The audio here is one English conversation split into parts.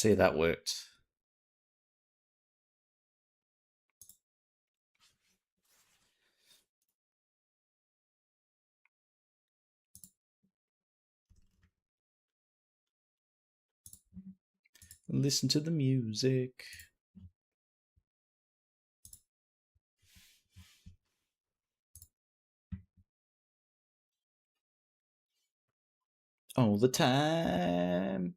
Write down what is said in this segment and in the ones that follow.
See, that worked. Listen to the music. All the time.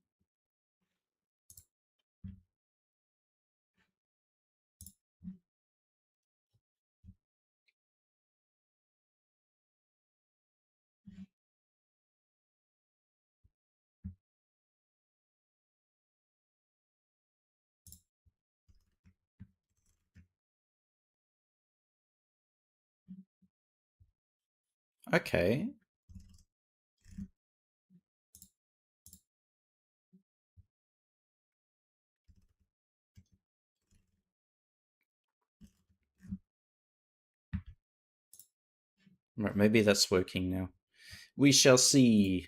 Okay. Right, maybe that's working now. We shall see.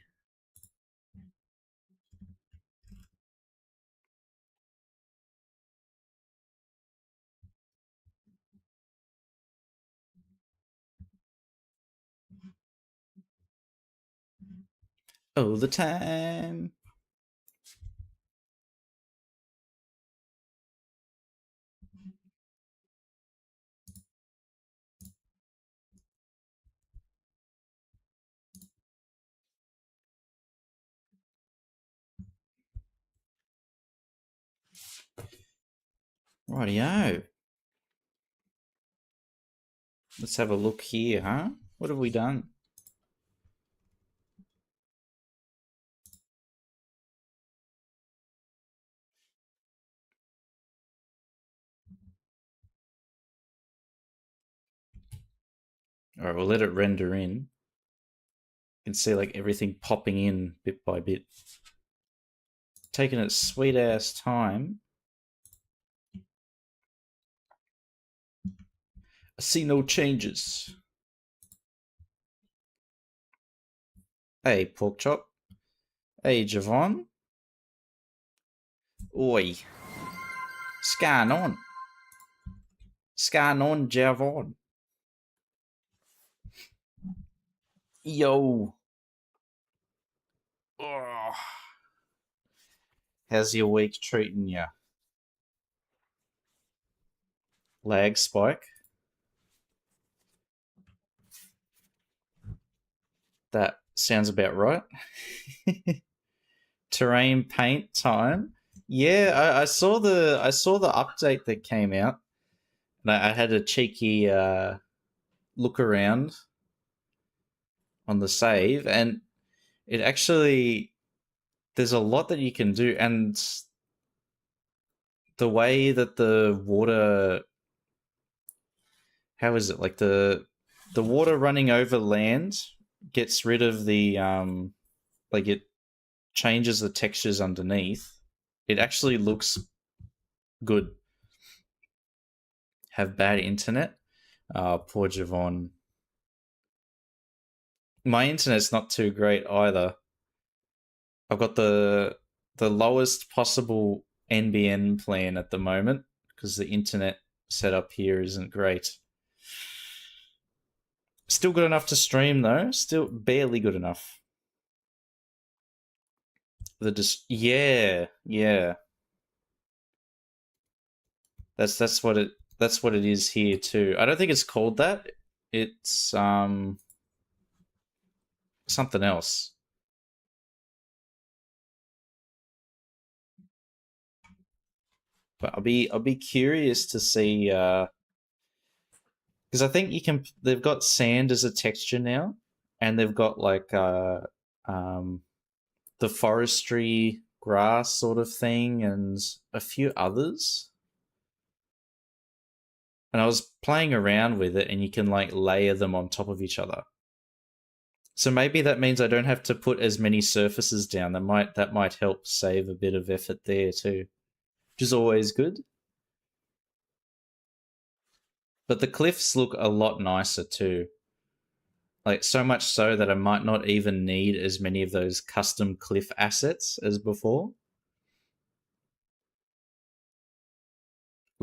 All the time. Rightio. Let's have a look here, huh? What have we done? All right, we'll let it render in. You can see like everything popping in bit by bit. Taking its sweet ass time. I see no changes. Hey, pork chop. Hey, Javon. Oi. Scan on. Scan on, Javon. Yo. Oh. How's your week treating you? Lag spike. That sounds about right. Terrain paint time. Yeah, I saw the update that came out, and I had a cheeky look around on the save, and it actually there's a lot that you can do, and the way that the water, how is it, like the water running over land gets rid of the like it changes the textures underneath. It actually looks good. Have bad internet. Poor Javon. My internet's not too great either. I've got the lowest possible NBN plan at the moment because the internet setup here isn't great. Still good enough to stream though. Still barely good enough. Yeah. That's what it is here too. I don't think it's called that. It's something else. But I'll be curious to see because I think they've got sand as a texture now, and they've got like um the forestry grass sort of thing and a few others. And I was playing around with it, and you can like layer them on top of each other. So maybe that means I don't have to put as many surfaces down. That might help save a bit of effort there too, which is always good. But the cliffs look a lot nicer too. Like so much so that I might not even need as many of those custom cliff assets as before.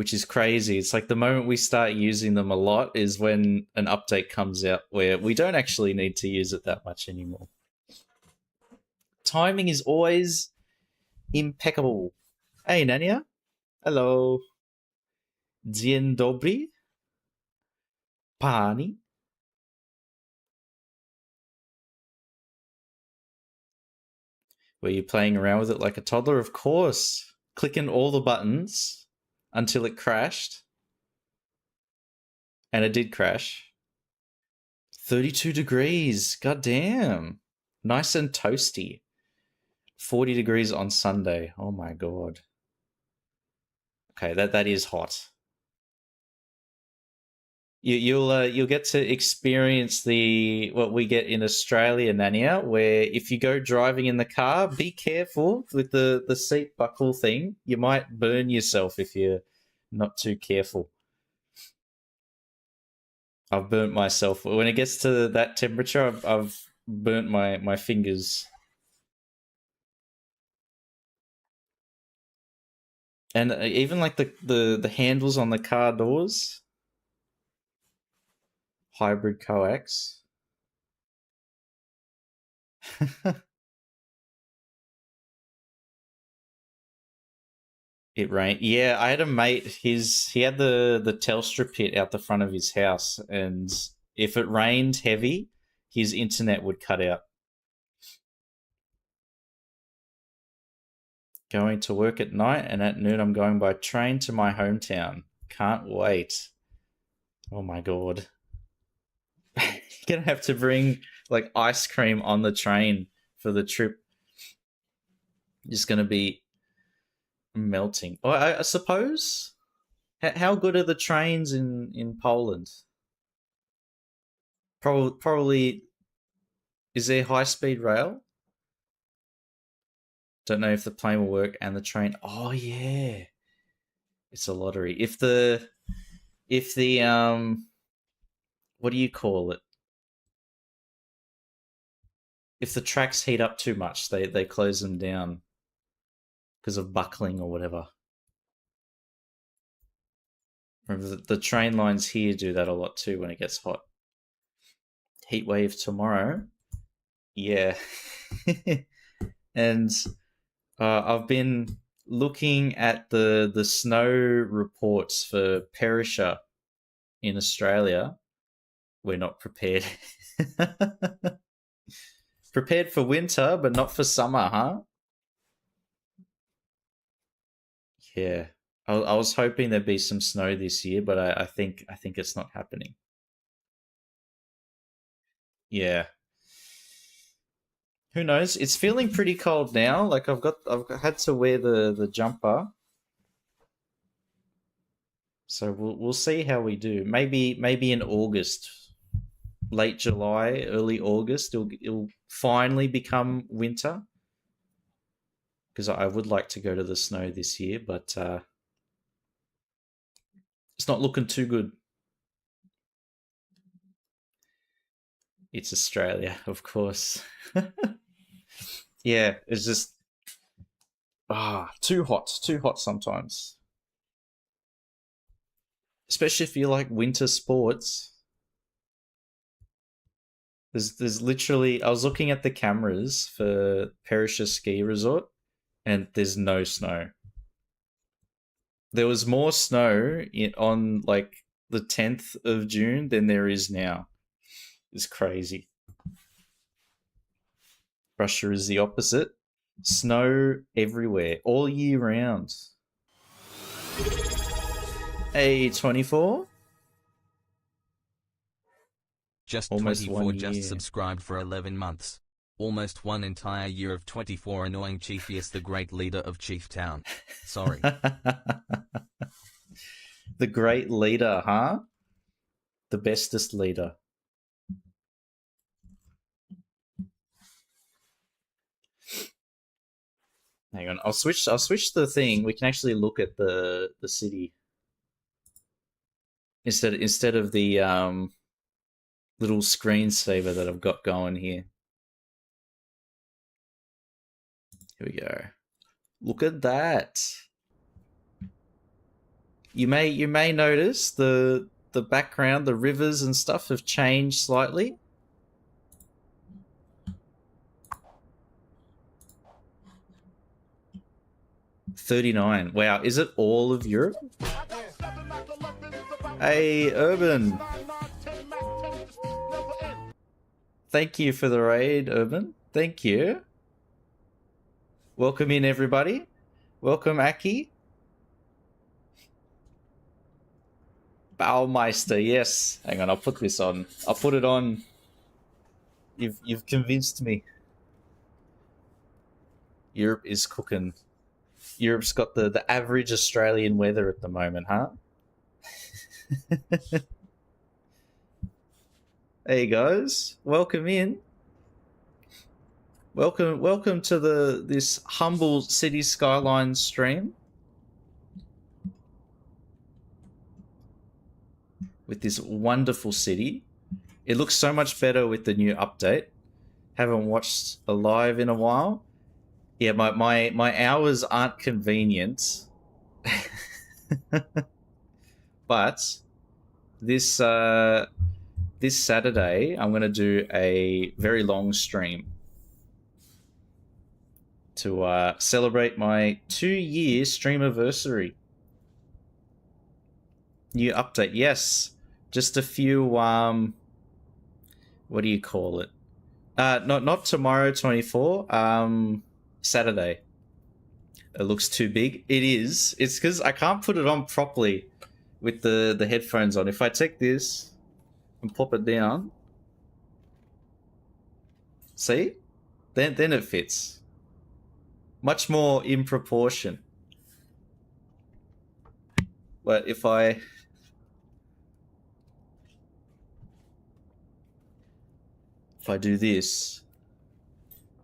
which is crazy. It's like the moment we start using them a lot is when an update comes out where we don't actually need to use it that much anymore. Timing is always impeccable. Hey, Nanya. Hello. Dzień dobry. Pani. Were you playing around with it like a toddler? Of course. Clicking all the buttons until it crashed. And it did crash. 32 degrees. God damn. Nice and toasty. 40 degrees on Sunday. Oh my god. Okay, that is hot. You'll get to experience what we get in Australia, Nania, where if you go driving in the car, be careful with the seat buckle thing. You might burn yourself if you're not too careful. I've burnt myself when it gets to that temperature. I've burnt my fingers. And even like the handles on the car doors, hybrid coax. It rained. Yeah, I had a mate. He had the Telstra pit out the front of his house, and if it rained heavy, his internet would cut out. Going to work at night, and at noon I'm going by train to my hometown. Can't wait. Oh my god. You're gonna have to bring like ice cream on the train for the trip. Just gonna be melting. Oh, I suppose. How good are the trains in Poland? Probably. Is there high speed rail? Don't know if the plane will work and the train. Oh yeah, it's a lottery. If the what do you call it? If the tracks heat up too much, they close them down because of buckling or whatever. Remember the train lines here do that a lot too when it gets hot. Heat wave tomorrow. Yeah. And I've been looking at the snow reports for Perisher in Australia. We're not prepared. Prepared for winter, but not for summer, huh? Yeah. I was hoping there'd be some snow this year, but I think it's not happening. Yeah. Who knows? It's feeling pretty cold now. Like I've had to wear the jumper. So we'll see how we do. Maybe in August, late July, early August, it'll finally become winter. Because I would like to go to the snow this year, but it's not looking too good. It's Australia, of course. Yeah, it's just too hot sometimes. Especially if you like winter sports. There's literally I was looking at the cameras for Perisher Ski Resort and there's no snow. There was more snow on like the 10th of June than there is now. It's crazy. Russia is the opposite. Snow everywhere, all year round. Hey, 24? Just almost 24 just subscribed for 11 months. Almost one entire year of 24 annoying Chiefius, the great leader of Chieftown. Sorry. The great leader, huh? The bestest leader. Hang on, I'll switch the thing. We can actually look at the city. Instead of the little screensaver that I've got going here. Here we go. Look at that. you may notice the background, the rivers and stuff have changed slightly. $39. Wow, is it all of Europe? Hey, Urban. Thank you for the raid, Urban. Thank you. Welcome in, everybody. Welcome, Aki. Baumeister, yes. Hang on, I'll put this on. I'll put it on. You've convinced me. Europe is cooking. Europe's got the average Australian weather at the moment, huh? Hey guys, welcome in. Welcome to this humble City Skylines stream with this wonderful city. It looks so much better with the new update. Haven't watched a live in a while. Yeah, my hours aren't convenient. But this Saturday I'm going to do a very long stream to celebrate my 2-year streamiversary. New update, yes. Just a few what do you call it? Not tomorrow 24, Saturday. It looks too big. It is. It's because I can't put it on properly with the headphones on. If I take this and pop it down, see? Then it fits. Much more in proportion. But if I do this,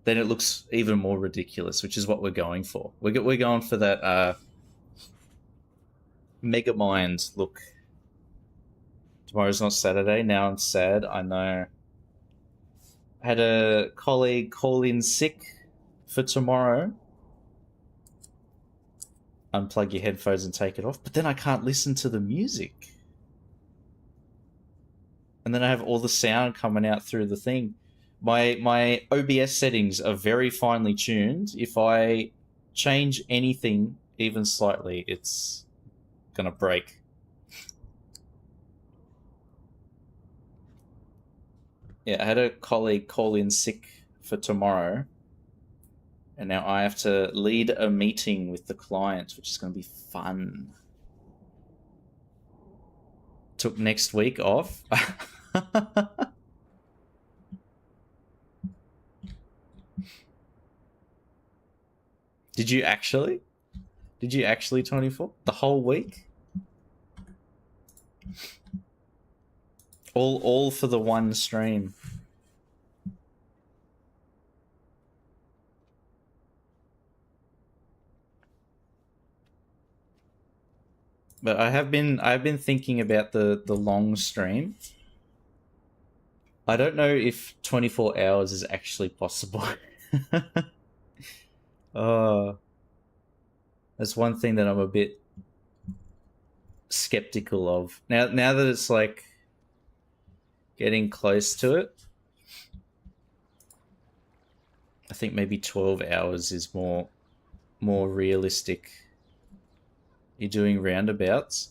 then it looks even more ridiculous, which is what we're going for. We're going for that Megamind look. Tomorrow's not Saturday. Now I'm sad. I know. I had a colleague call in sick for tomorrow. Unplug your headphones and take it off. But then I can't listen to the music. And then I have all the sound coming out through the thing. My OBS settings are very finely tuned. If I change anything even slightly, it's gonna break. Yeah, I had a colleague call in sick for tomorrow, and now I have to lead a meeting with the client, which is going to be fun. Took next week off. Did you actually? 24? The whole week? All for the one stream. But I've been thinking about the long stream. I don't know if 24 hours is actually possible. That's one thing that I'm a bit skeptical of. Now that it's like getting close to it, I think maybe 12 hours is more realistic. You're doing roundabouts?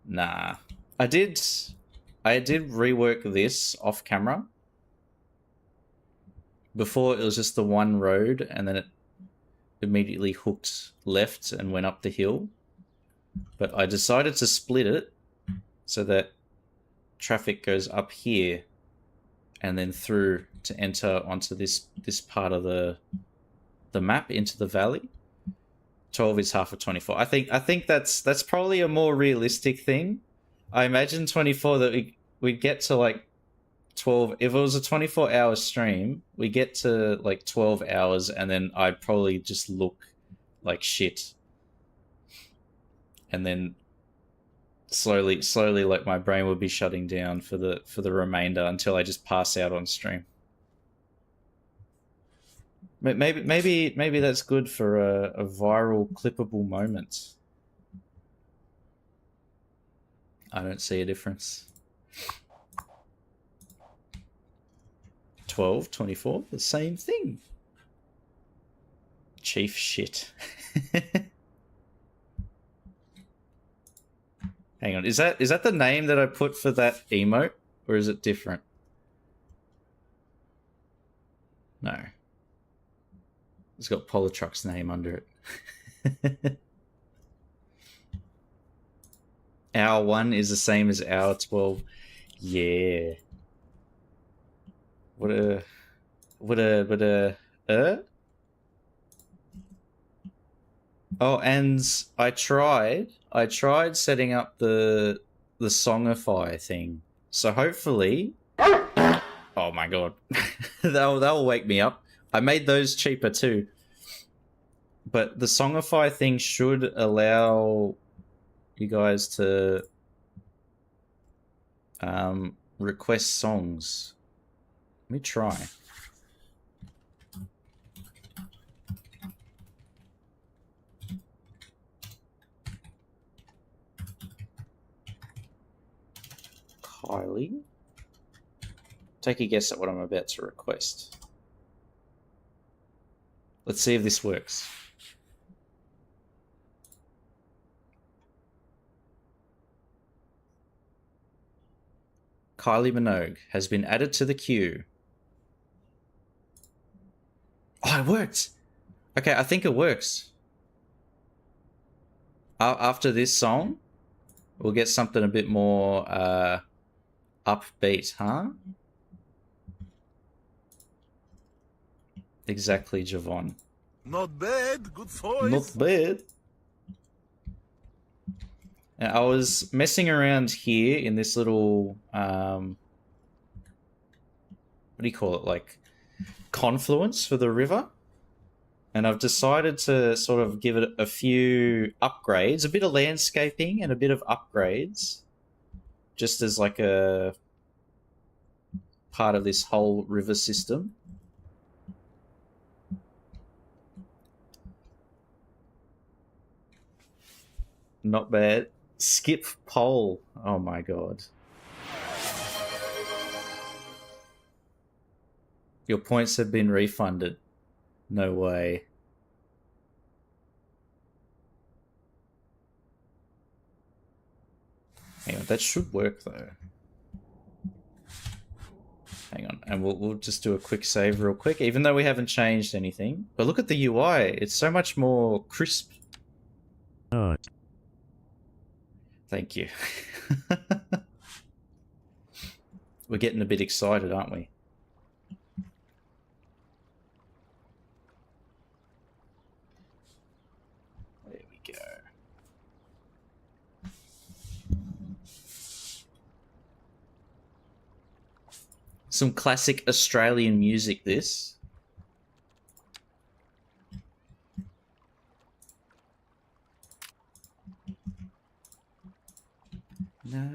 Nah. I did rework this off camera. Before it was just the one road and then it immediately hooked left and went up the hill. But I decided to split it so that traffic goes up here and then through to enter onto this part of the map into the valley. 12 is half of 24. I think that's probably a more realistic thing. I imagine 24 that we'd get to like 12. If it was a 24-hour stream, we get to like 12 hours and then I'd probably just look like shit. And then slowly like my brain would be shutting down for the remainder until I just pass out on stream. Maybe that's good for a viral clippable moment. I don't see a difference. 12, 24, the same thing. Chief shit. Hang on, is that the name that I put for that emote, or is it different? No. It's got Politruck's name under it. Hour 1 is the same as hour 12. Yeah. What a Oh, and I tried setting up the Songify thing. So hopefully, oh my god, that'll wake me up. I made those cheaper too, but the Songify thing should allow you guys to request songs. Let me try. Kylie? Take a guess at what I'm about to request. Let's see if this works. Kylie Minogue has been added to the queue. Oh, it worked! Okay, I think it works. After this song, we'll get something a bit more upbeat, huh? Exactly, Javon. Not bad, good voice. Not bad. Now, I was messing around here in this little, what do you call it, like confluence for the river, and I've decided to sort of give it a few upgrades, a bit of landscaping and a bit of upgrades, just as like a part of this whole river system. Not bad. Skip poll. Oh my god. Your points have been refunded. No way. Hang on, that should work though. Hang on, and we'll just do a quick save real quick, even though we haven't changed anything. But look at the UI, it's so much more crisp. Thank you. We're getting a bit excited, aren't we? There we go. Some classic Australian music, this. No.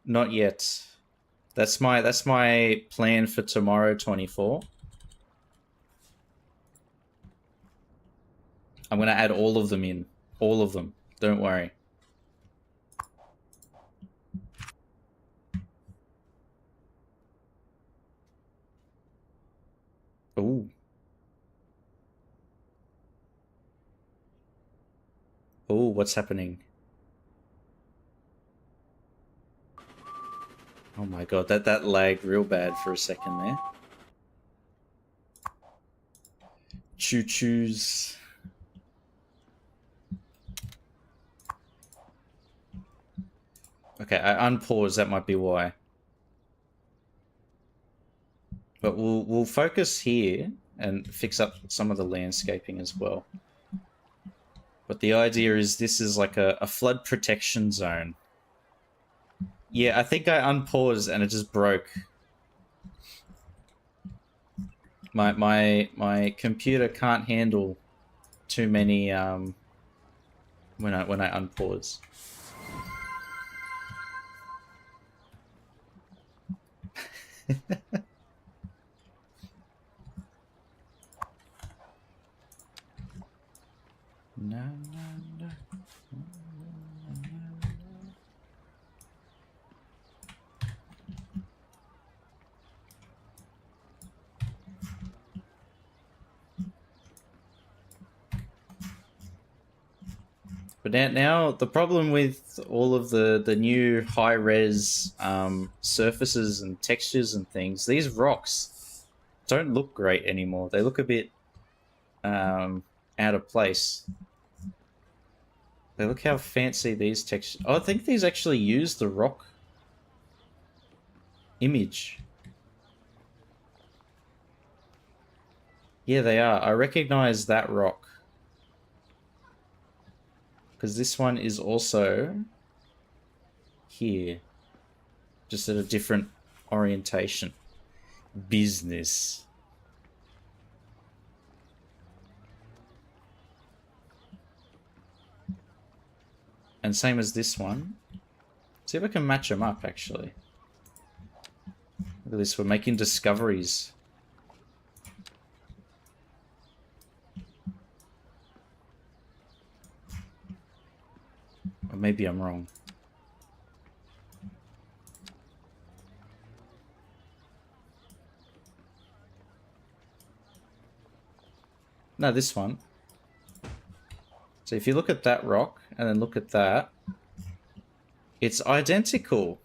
Not yet. That's my plan for tomorrow, 24. I'm gonna add all of them in. All of them. Don't worry. Ooh. Ooh, what's happening? Oh my god, that lagged real bad for a second there. Choo-choos. Okay, I unpaused, that might be why. But we'll focus here and fix up some of the landscaping as well. But the idea is this is like a flood protection zone. Yeah, I think I unpaused and it just broke. My computer can't handle too many when I unpause. No. But now the problem with all of the new high res surfaces and textures and things, these rocks don't look great anymore. They look a bit out of place. They look how fancy these textures. Oh, I think these actually use the rock image. Yeah, they are. I recognize that rock. Because this one is also here. Just at a different orientation. Business. And same as this one. See if I can match them up, actually. Look at this, we're making discoveries. Or maybe I'm wrong. No, this one. So if you look at that rock and then look at that, it's identical.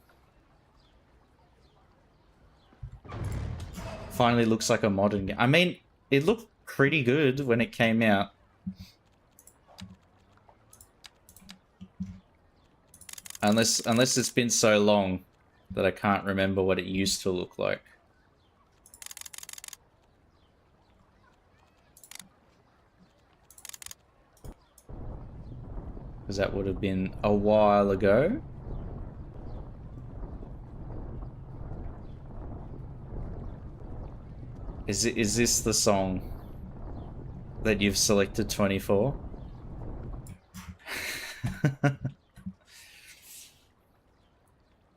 Finally looks like a modern game. I mean, it looked pretty good when it came out. Unless it's been so long that I can't remember what it used to look like. Because that would have been a while ago. Is this the song that you've selected 24?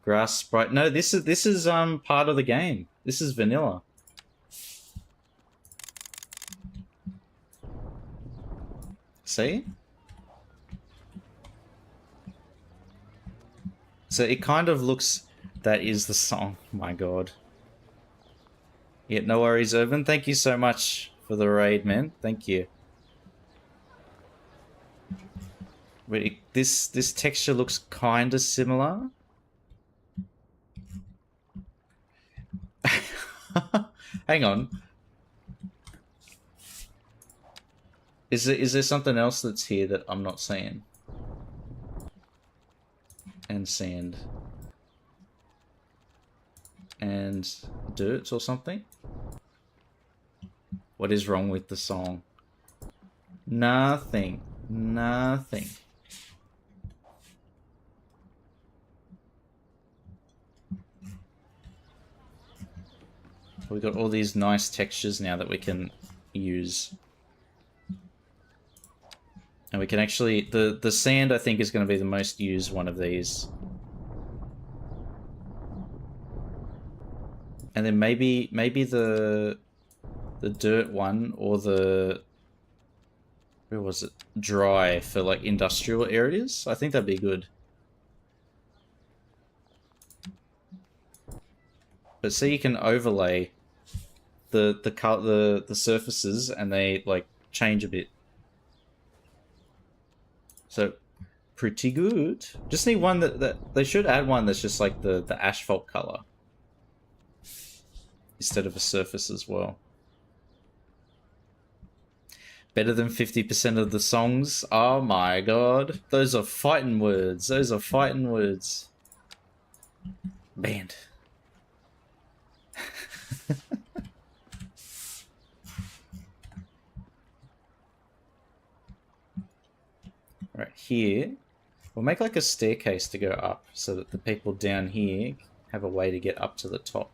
Grass sprite. No, this is part of the game. This is vanilla. See? So it kind of looks... That is the song. My god. Yeah, no worries, Irvin. Thank you so much for the raid, man. Thank you. But this texture looks kind of similar. Hang on. Is there something else that's here that I'm not seeing? And sand. And dirt or something? What is wrong with the song? Nothing. Nothing. We've got all these nice textures now that we can use. And we can actually... The sand, I think, is going to be the most used one of these. And then maybe the dirt one or the... Where was it? Dry for, like, industrial areas. I think that'd be good. But see, you can overlay the surfaces and they, like, change a bit. So, pretty good. Just need one that they should add one that's just like the asphalt color instead of a surface as well. Better than 50% of the songs. Oh my god, those are fighting words. Those are fighting words. Banned. Right here, we'll make like a staircase to go up so that the people down here have a way to get up to the top.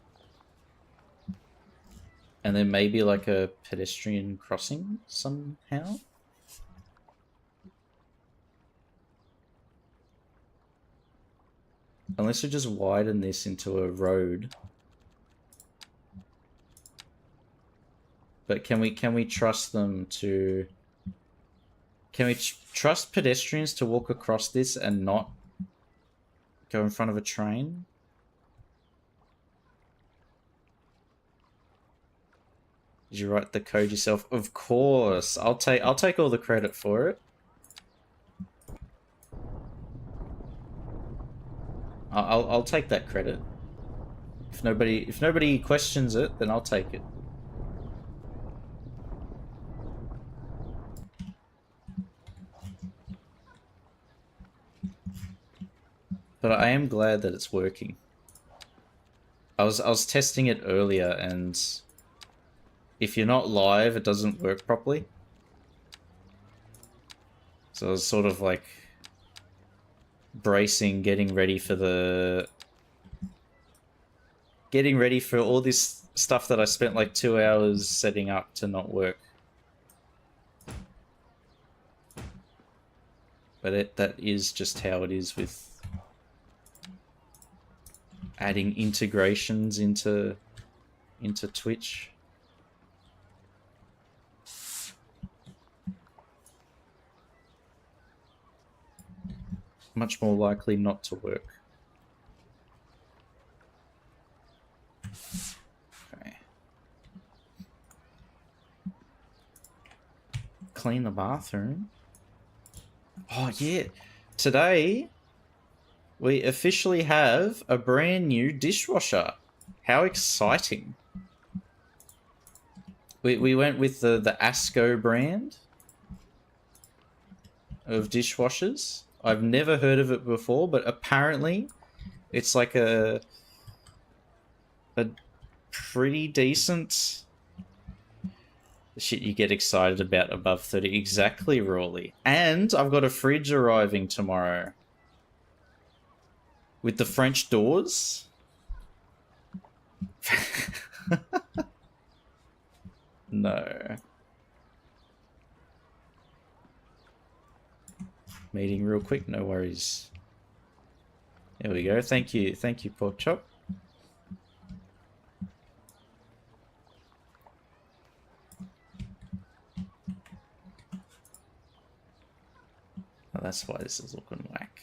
And then maybe like a pedestrian crossing somehow. Unless we just widen this into a road. But can we trust them to... Can we trust pedestrians to walk across this and not go in front of a train? Did you write the code yourself? Of course. I'll take all the credit for it. I'll take that credit. If nobody questions it, then I'll take it. But I am glad that it's working. I was testing it earlier, and if you're not live, it doesn't work properly. So I was sort of like bracing, getting ready for all this stuff that I spent like 2 hours setting up to not work. But that is just how it is with adding integrations into Twitch. Much more likely not to work. Okay. Clean the bathroom. Oh yeah. Today we officially have a brand new dishwasher. How exciting. We went with the Asco brand of dishwashers. I've never heard of it before, but apparently it's like a pretty decent shit you get excited about above 30. Exactly, Rawley. And I've got a fridge arriving tomorrow. With the French doors. No. Meeting real quick, no worries. There we go. Thank you, Pork Chop. Oh, that's why this is looking whack.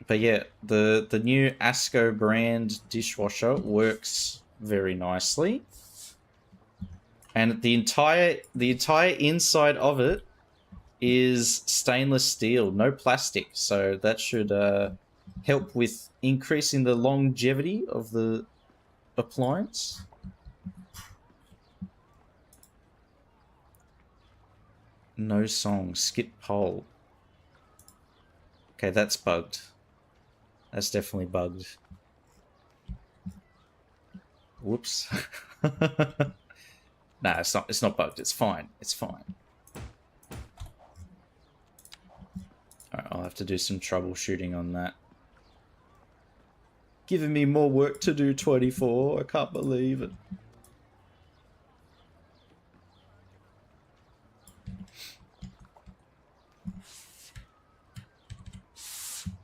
But yeah, the new Asco brand dishwasher works very nicely, and the entire inside of it is stainless steel, no plastic. So that should help with increasing the longevity of the appliance. No song, skip poll. Okay, that's bugged. That's definitely bugged. Whoops. Nah, it's not bugged. It's fine. It's fine. Alright, I'll have to do some troubleshooting on that. Giving me more work to do, 24. I can't believe it.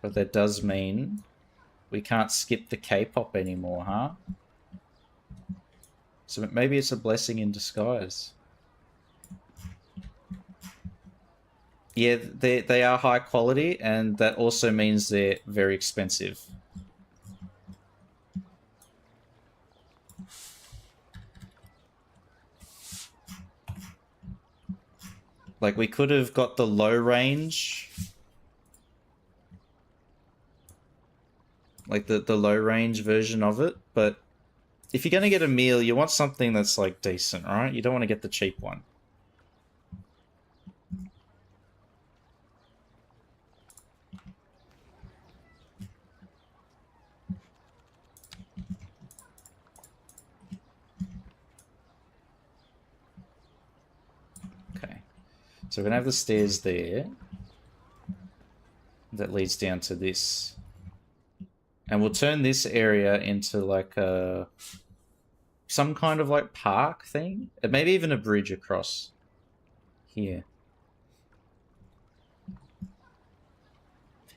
But that does mean we can't skip the K-pop anymore, huh? So maybe it's a blessing in disguise. Yeah, they are high quality, and that also means they're very expensive. Like, we could have got the low range. Like the low range version of it, but if you're going to get a meal, you want something that's like decent, right? You don't want to get the cheap one. Okay. So we're going to have the stairs there. That leads down to this. And we'll turn this area into like a some kind of like park thing. Maybe even a bridge across here.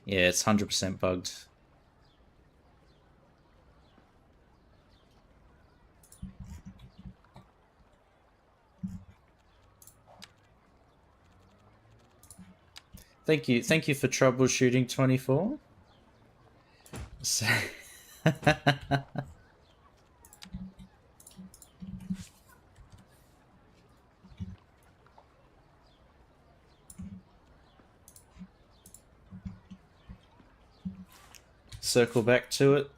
Yeah, it's 100% bugged. Thank you for troubleshooting, 24. So circle back to it.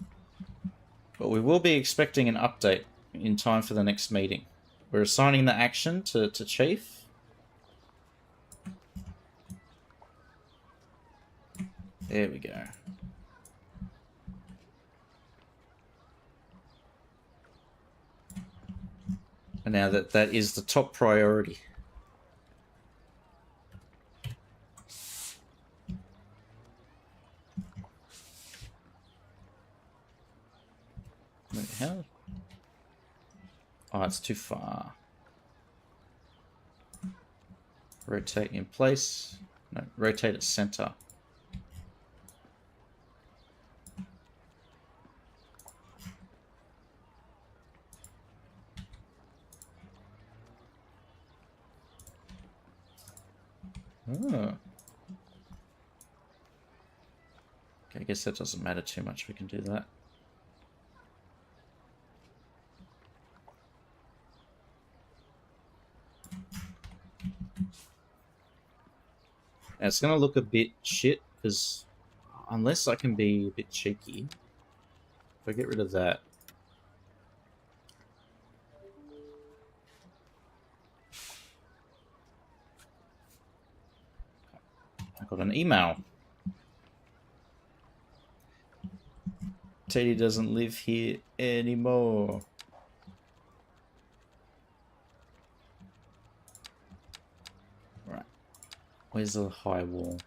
But we will be expecting an update in time for the next meeting. We're assigning the action to Chief. There we go. And now that is the top priority. Wait, how? Oh, it's too far. Rotate in place. No, rotate at center. Oh. Okay, I guess that doesn't matter too much. We can do that. Now it's going to look a bit shit, because unless I can be a bit cheeky, if I get rid of that. I got an email. Teddy doesn't live here anymore. Right. Where's the high wall?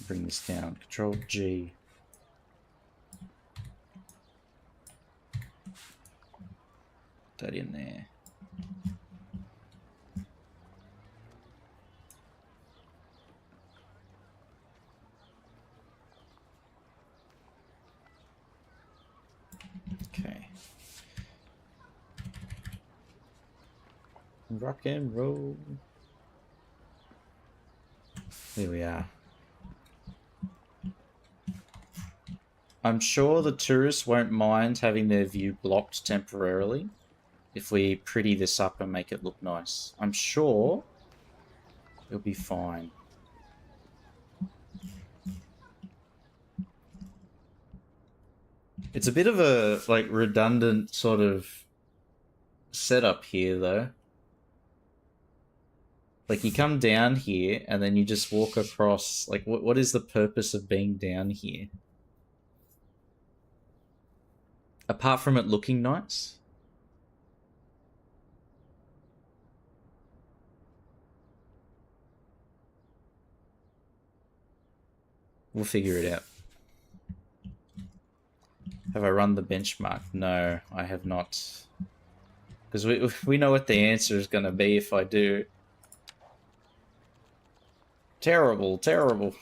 Bring this down. Control G. That in there. Okay. Rock and roll. There we are. I'm sure the tourists won't mind having their view blocked temporarily if we pretty this up and make it look nice. I'm sure it'll be fine. It's a bit of a like redundant sort of setup here though. Like you come down here and then you just walk across. Like what is the purpose of being down here? Apart from it looking nice? We'll figure it out. Have I run the benchmark? No, I have not. Because we know what the answer is going to be if I do. Terrible, terrible.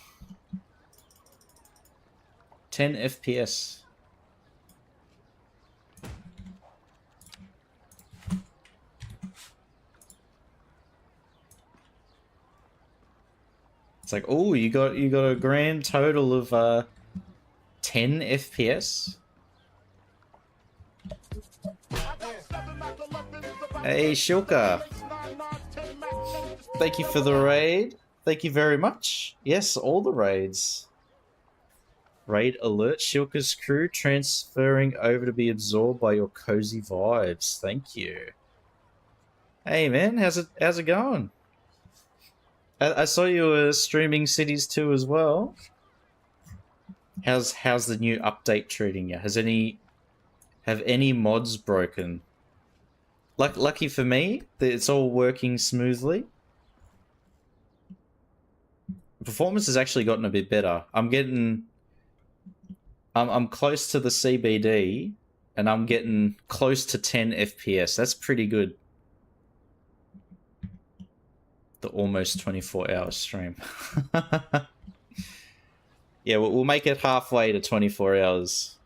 10 FPS. It's like, oh, you got a grand total of 10 FPS. Hey, Shilka. Thank you for the raid. Thank you very much. Yes, all the raids. Raid alert. Shilka's crew transferring over to be absorbed by your cozy vibes. Thank you. Hey man, how's it going? I saw you were streaming Cities 2 as well. How's the new update treating you? Have any mods broken? Lucky for me, it's all working smoothly. Performance has actually gotten a bit better. I'm close to the CBD, and I'm getting close to 10 FPS. That's pretty good. The almost 24-hour stream. Yeah, we'll make it halfway to 24 hours.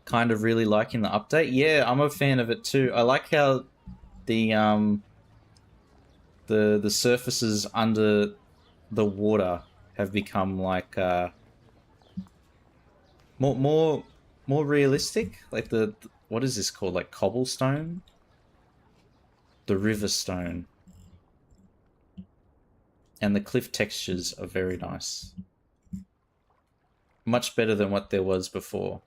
Kind of really liking the update. Yeah, I'm a fan of it too. I like how the surfaces under the water have become like more more realistic. Like what is this called? Like cobblestone? The river stone. And the cliff textures are very nice. Much better than what there was before.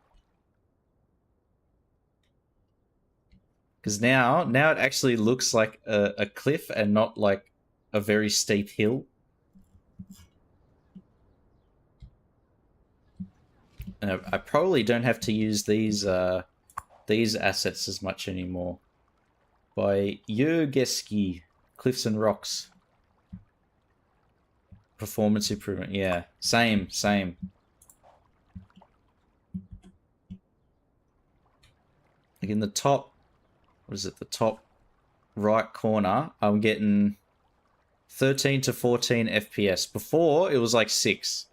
Because now it actually looks like a cliff and not like a very steep hill. And I probably don't have to use these assets as much anymore. By Yergeski, Cliffs and Rocks. Performance improvement, yeah. Same. Like in the top, what is it, the top right corner, I'm getting 13 to 14 FPS. Before, it was like 6.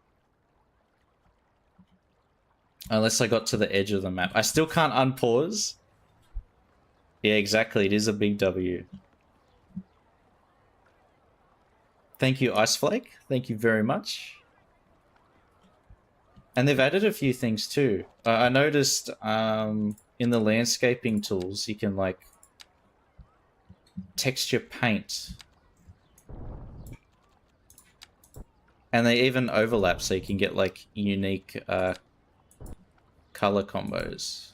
Unless I got to the edge of the map. I still can't unpause. Yeah, exactly. It is a big W. Thank you, Iceflake. Thank you very much. And they've added a few things too. I noticed in the landscaping tools, you can like texture paint. And they even overlap so you can get like unique color combos.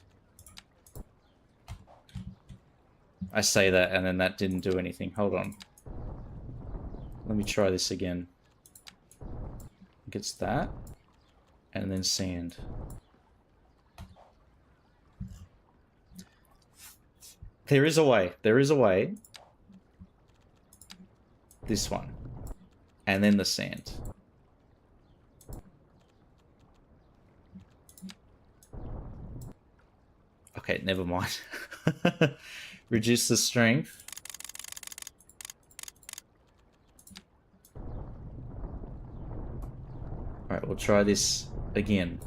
I say that and then that didn't do anything. Hold on. Let me try this again. Gets that. And then sand. There is a way. There is a way. This one. And then the sand. Okay, never mind. Reduce the strength. Alright, we'll try this again.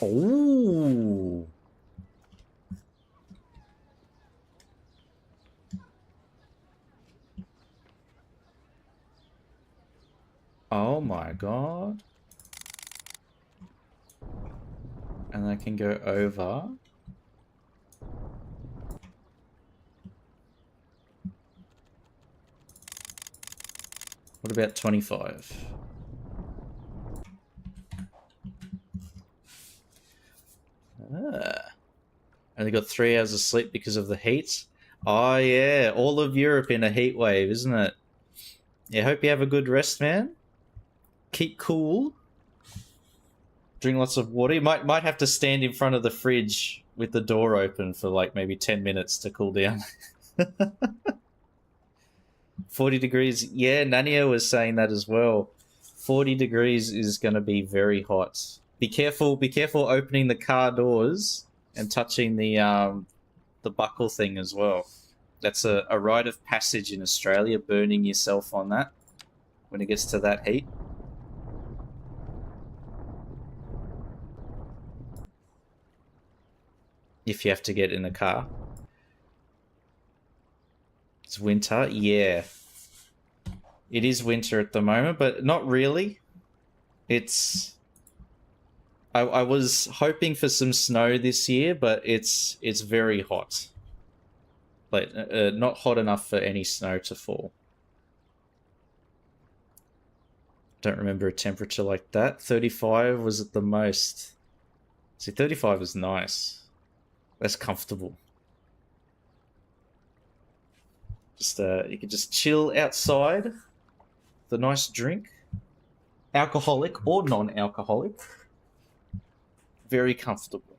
Oh. Oh my god. And I can go over. What about 25? Only got 3 hours of sleep because of the heat. Oh yeah, all of Europe in a heat wave, isn't it? Yeah, hope you have a good rest, man. Keep cool. Drink lots of water. You might have to stand in front of the fridge with the door open for like maybe 10 minutes to cool down. 40 degrees. Yeah, Nania was saying that as well. 40 degrees is going to be very hot. Be careful opening the car doors and touching the buckle thing as well. That's a rite of passage in Australia, burning yourself on that when it gets to that heat. If you have to get in a car. It's winter, yeah. It is winter at the moment, but not really. It's... I was hoping for some snow this year, but it's very hot. Like, not hot enough for any snow to fall. Don't remember a temperature like that. 35 was at the most. See, 35 is nice. That's comfortable. Just you can just chill outside. The nice drink. Alcoholic or non-alcoholic. Very comfortable.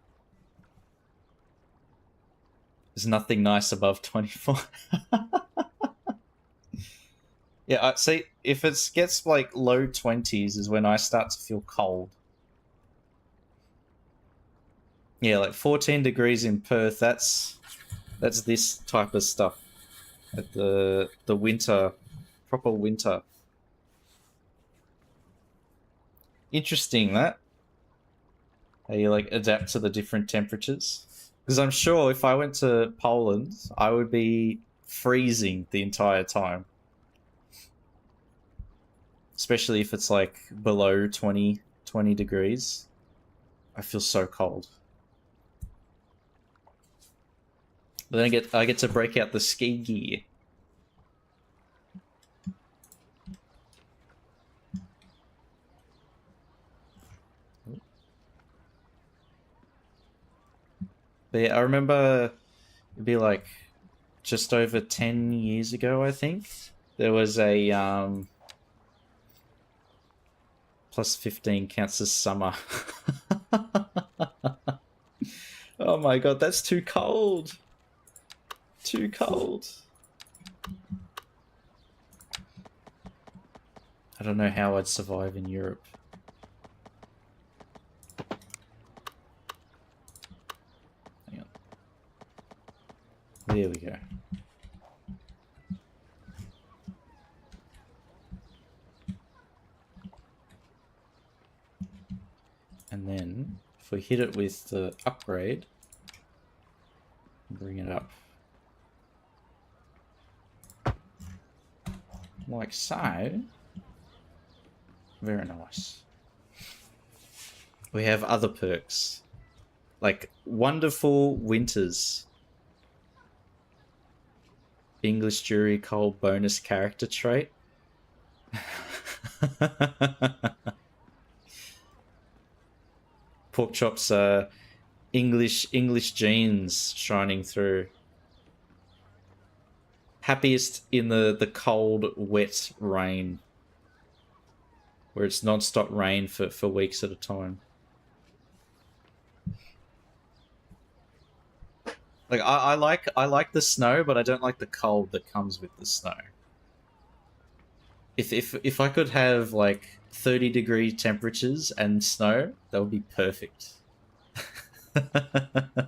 There's nothing nice above 24. Yeah, see, if it gets like low 20s is when I start to feel cold. Yeah, like 14 degrees in Perth, that's this type of stuff. At the winter, proper winter. Interesting that. How you like adapt to the different temperatures. Because I'm sure if I went to Poland, I would be freezing the entire time. especially if it's like below 20 degrees. I feel so cold. But then I get to break out the ski gear. But yeah, I remember it'd be like just over 10 years ago, I think. There was a plus 15 counts as summer. Oh my god, that's too cold. Too cold. I don't know how I'd survive in Europe. Hang on. There we go. And then, if we hit it with the upgrade, bring it up. Like so. Very nice. We have other perks. Like wonderful winters. English jury cold bonus character trait. Pork chops are English genes shining through. Happiest in the cold, wet rain. Where it's non-stop rain for weeks at a time. Like I like the snow, but I don't like the cold that comes with the snow. If I could have like 30-degree temperatures and snow, that would be perfect. I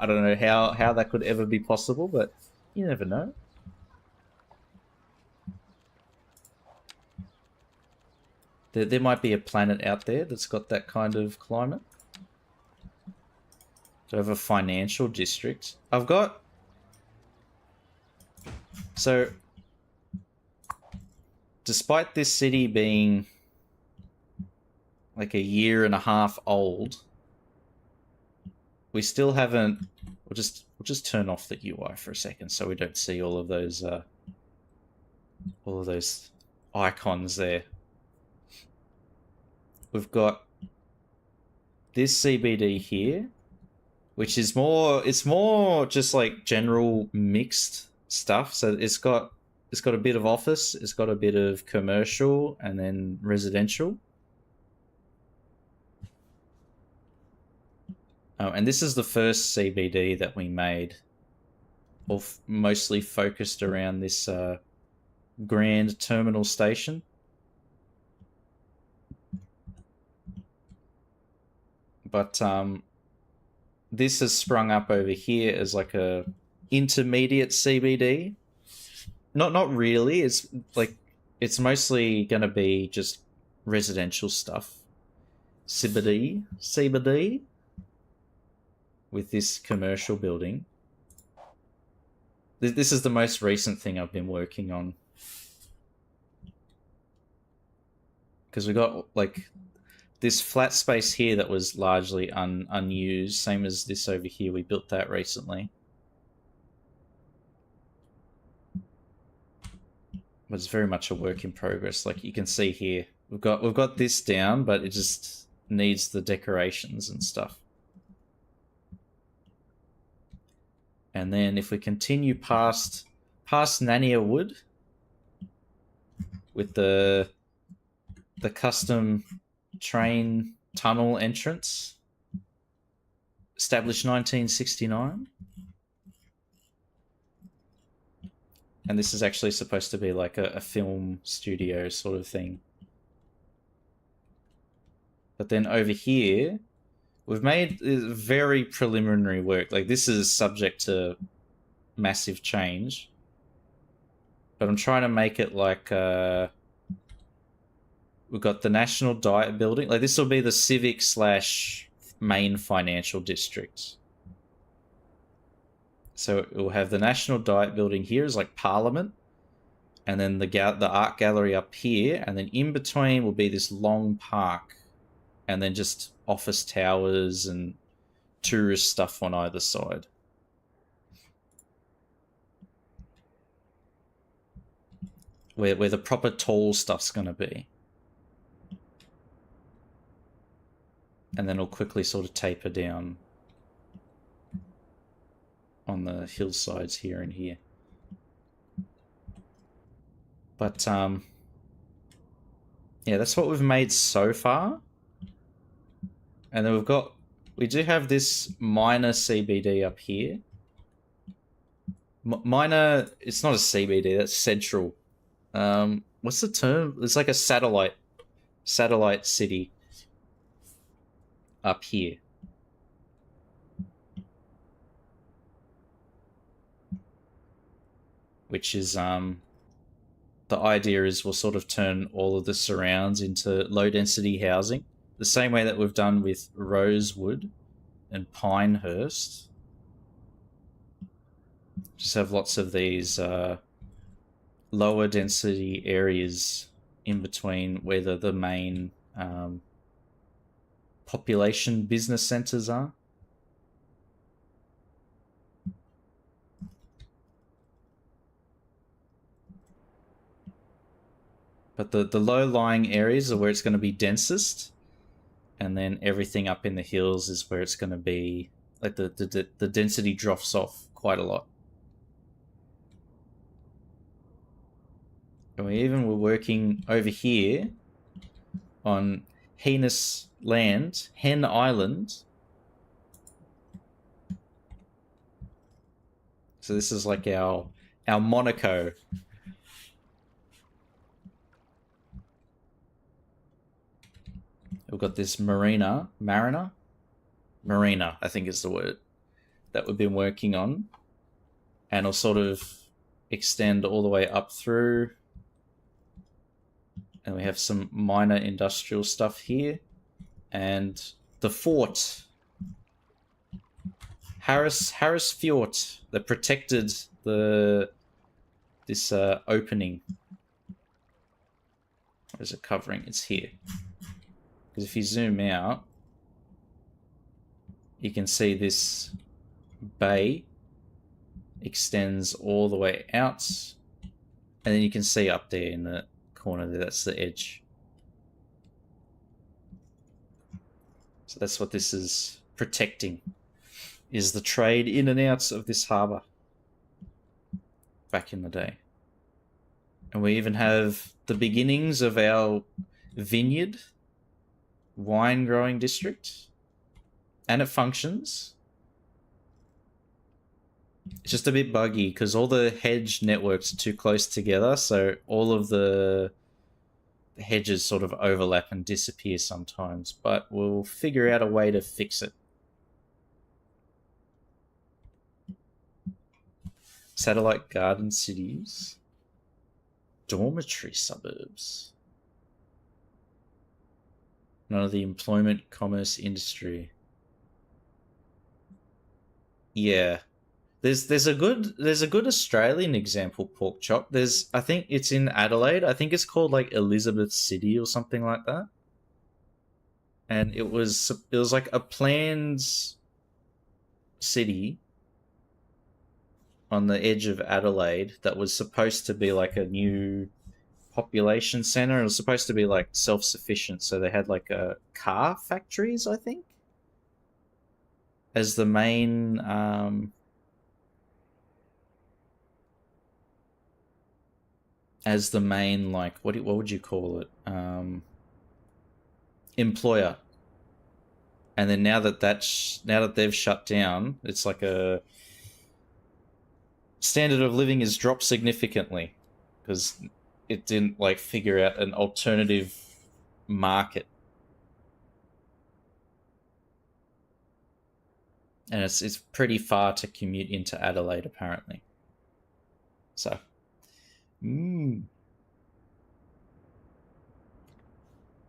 don't know how that could ever be possible, but you never know. There might be a planet out there that's got that kind of climate. Do I have a financial district? I've got... So, despite this city being like a year and a half old, we still haven't... We'll just turn off the UI for a second so we don't see all of those icons there. We've got this CBD here, which is it's more just like general mixed stuff. So it's got a bit of office, it's got a bit of commercial, and then residential. And this is the first CBD that we made, mostly focused around this Grand Terminal Station. But this has sprung up over here as like a intermediate CBD. Not really. It's like mostly going to be just residential stuff. CBD with this commercial building. This is the most recent thing I've been working on. Because we got like this flat space here that was largely unused, same as this over here. We built that recently. But it's very much a work in progress. Like you can see here, we've got this down, but it just needs the decorations and stuff. And then if we continue past Nania Wood with the custom train tunnel entrance, established 1969. And this is actually supposed to be like a film studio sort of thing. But then over here, we've made very preliminary work. Like this is subject to massive change. But I'm trying to make it like... we've got the National Diet Building. Like this will be the civic / main financial district. So it will have the National Diet Building here as like Parliament. and then the art gallery up here, and then in between will be this long park, and then just office towers and tourist stuff on either side. Where the proper tall stuff's going to be. And then it'll quickly sort of taper down on the hillsides here and here. But, yeah, that's what we've made so far. And then we do have this minor CBD up here. Minor, it's not a CBD, that's central. What's the term? It's like a satellite city up here. Which is, the idea is we'll sort of turn all of the surrounds into low density housing, the same way that we've done with Rosewood and Pinehurst. Just have lots of these lower density areas in between where the main population business centers are. But the low-lying areas are where it's going to be densest, and then everything up in the hills is where it's going to be, like, the density drops off quite a lot. And we even were working over here on Heinous Land, Hen Island. So this is like our Monaco. We've got this Marina, I think is the word, that we've been working on. And it'll sort of extend all the way up through. And we have some minor industrial stuff here. And the fort, Harris Fjord, that protected this opening. What is it covering? It's here. Because if you zoom out, you can see this bay extends all the way out, and then you can see up there in the corner there, that's the edge. So that's what this is protecting, is the trade in and out of this harbour back in the day. And we even have the beginnings of our vineyard wine growing district, and it functions. It's just a bit buggy because all the hedge networks are too close together, so all of the hedges sort of overlap and disappear sometimes, but we'll figure out a way to fix it. Satellite garden cities, dormitory suburbs. None of the employment, commerce, industry. Yeah, there's a good Australian example, pork chop. I think it's in Adelaide. I think it's called like Elizabeth City or something like that. And it was like a planned city on the edge of Adelaide that was supposed to be like a new population center. It was supposed to be like self-sufficient, so they had like car factories, I think, as the main like what would you call it, employer. And then now that they've shut down, it's like a standard of living has dropped significantly because it didn't like figure out an alternative market. And it's pretty far to commute into Adelaide, apparently. So, even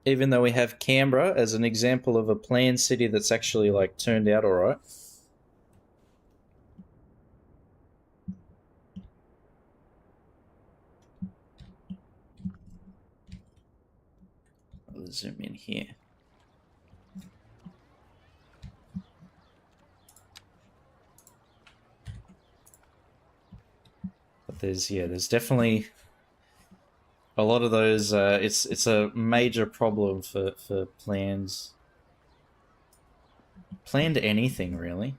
though we have Canberra as an example of a planned city that's actually like turned out all right. I'll zoom in here. But there's definitely a lot of those. It's a major problem for planned anything really.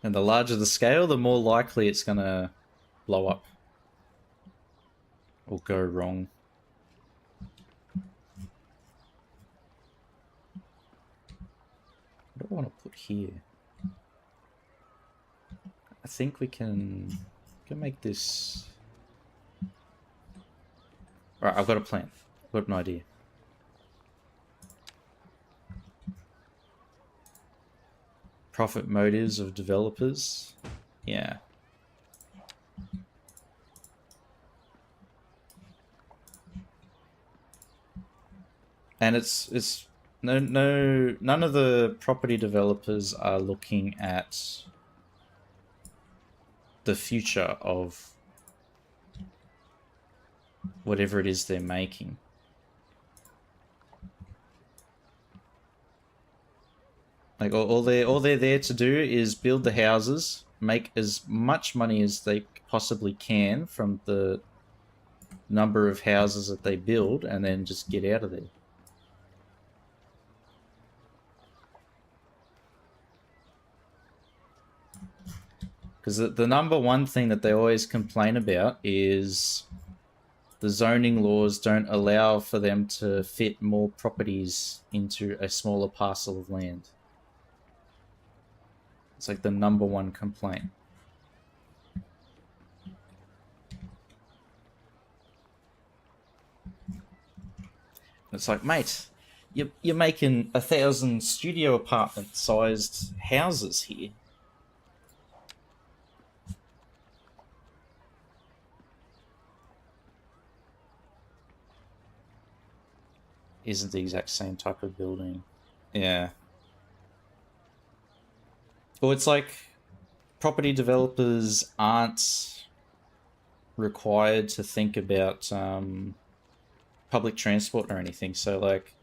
And the larger the scale, the more likely it's gonna blow up or go wrong. What do I want to put here? I think we can make this. Right, I've got a plan. I've got an idea. Profit motives of developers. Yeah. And it's none of the property developers are looking at the future of whatever it is they're making. Like all they're there to do is build the houses, make as much money as they possibly can from the number of houses that they build, and then just get out of there. Because the number one thing that they always complain about is the zoning laws don't allow for them to fit more properties into a smaller parcel of land. It's like the number one complaint. It's like, mate, you're making 1,000 studio apartment sized houses here. Isn't the exact same type of building. Yeah. Well, it's like property developers aren't required to think about public transport or anything. So, like,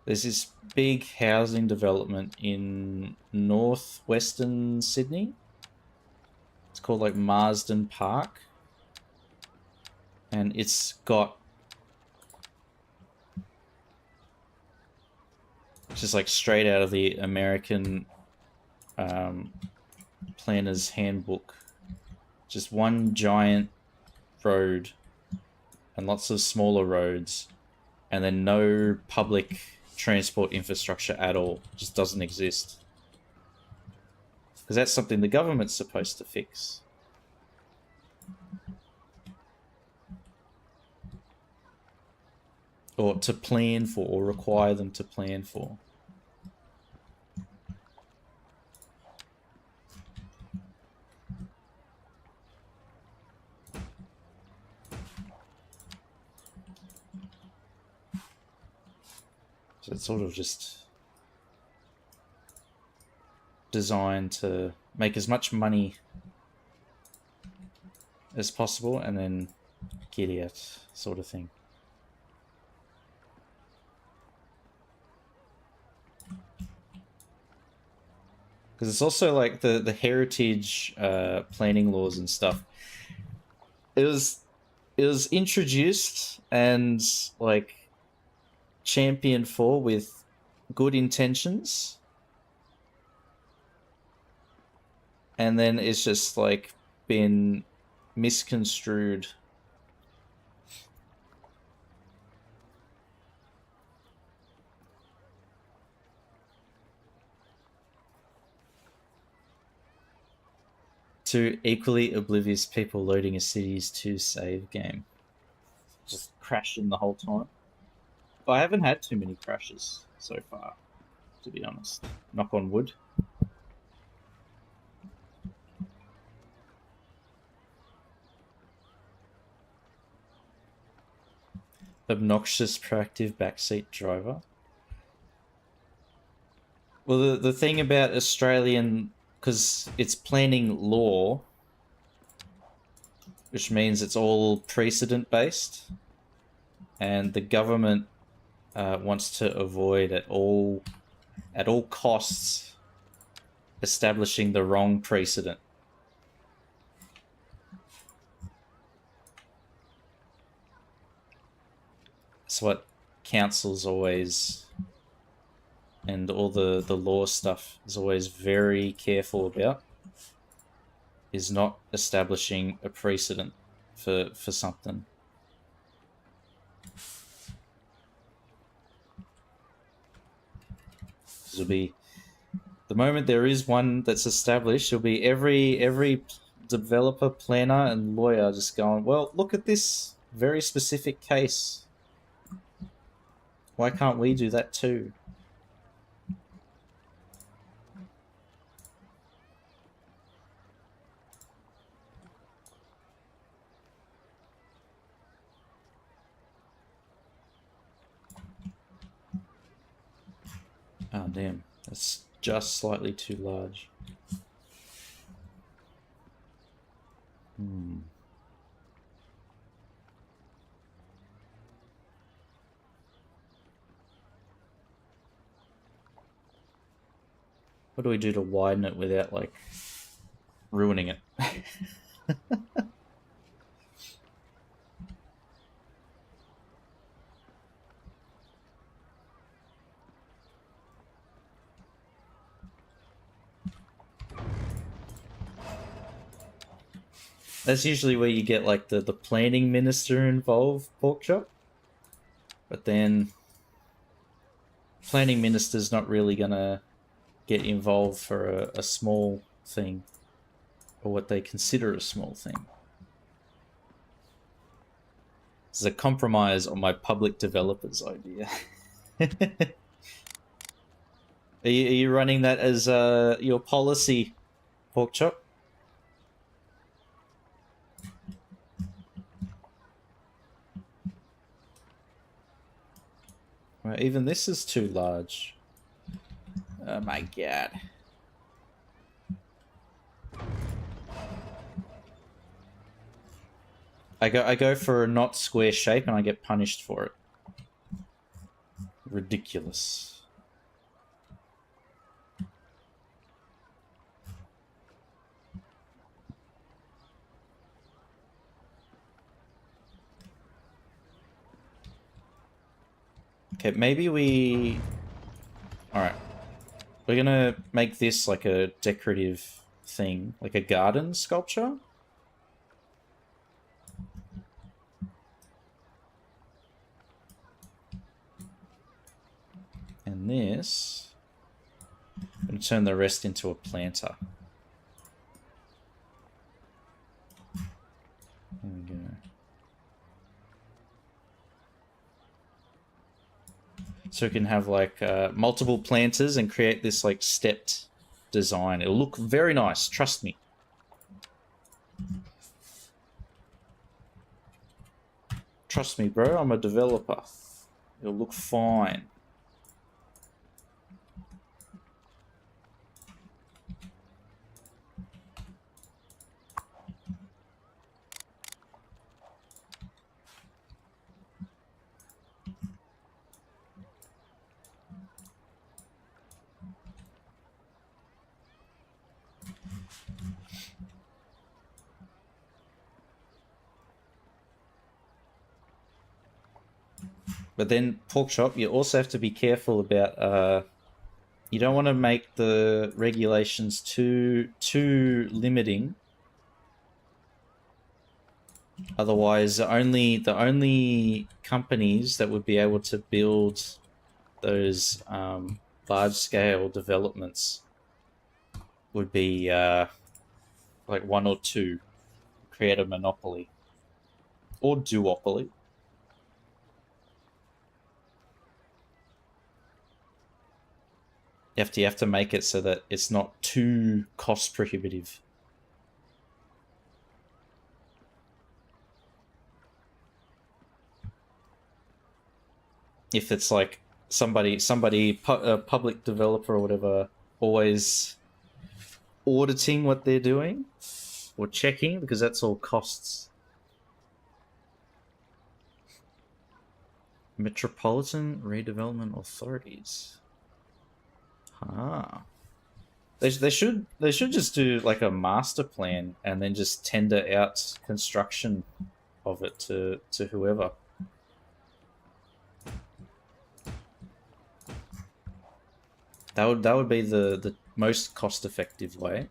there's this big housing development in northwestern Sydney. It's called, like, Marsden Park. And it's got just like straight out of the American planner's handbook. Just one giant road and lots of smaller roads, and then no public transport infrastructure at all. It just doesn't exist. Because that's something the government's supposed to fix. Or to plan for, or require them to plan for. So it's sort of just designed to make as much money as possible and then get out, sort of thing. Because it's also like the heritage planning laws and stuff. It was introduced and like championed for with good intentions, and then it's just like been misconstrued. To equally oblivious people loading a Cities 2 save game. Just crashing the whole time. I haven't had too many crashes so far, to be honest. Knock on wood. Obnoxious proactive backseat driver. Well, the thing about Australian, because it's planning law, which means it's all precedent based, and the government wants to avoid at all costs establishing the wrong precedent. That's what councils always, and all the law stuff is always very careful about, is not establishing a precedent for something. It'll be, the moment there is one that's established, it'll be every developer, planner, and lawyer just going, well, look at this very specific case. Why can't we do that too? Oh, damn. That's just slightly too large. What do we do to widen it without, like, ruining it? That's usually where you get, like, the planning minister involved, Porkchop. But then planning minister's not really gonna get involved for a small thing, or what they consider a small thing. This is a compromise on my public developers idea. Are you running that as your policy, Porkchop? Well, even this is too large. Oh my god. I go for a not square shape and I get punished for it. Ridiculous. Okay, maybe we... Alright. We're gonna make this like a decorative thing, like a garden sculpture. And this... I'm gonna turn the rest into a planter. There we go. So we can have like multiple planters and create this like stepped design. It'll look very nice, trust me. Trust me, bro, I'm a developer. It'll look fine. But then, Porkchop, you also have to be careful about... you don't want to make the regulations too limiting. Otherwise, the only companies that would be able to build those large-scale developments would be like one or two. Create a monopoly. Or duopoly. You have to make it so that it's not too cost prohibitive. If it's like a public developer or whatever, always auditing what they're doing or checking, because that's all costs. Metropolitan Redevelopment Authorities. Ah. They should just do like a master plan and then just tender out construction of it to whoever. That would be the most cost effective way.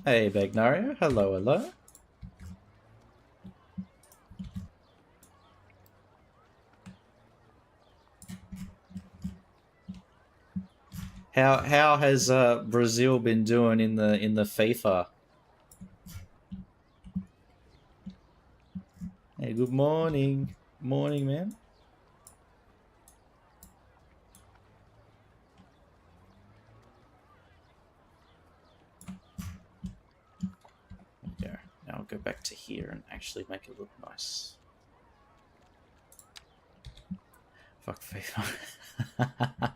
Hey Bagnario, hello. How has Brazil been doing in the FIFA? Hey, good morning. Morning, man. There. Now I'll go back to here and actually make it look nice. Fuck FIFA.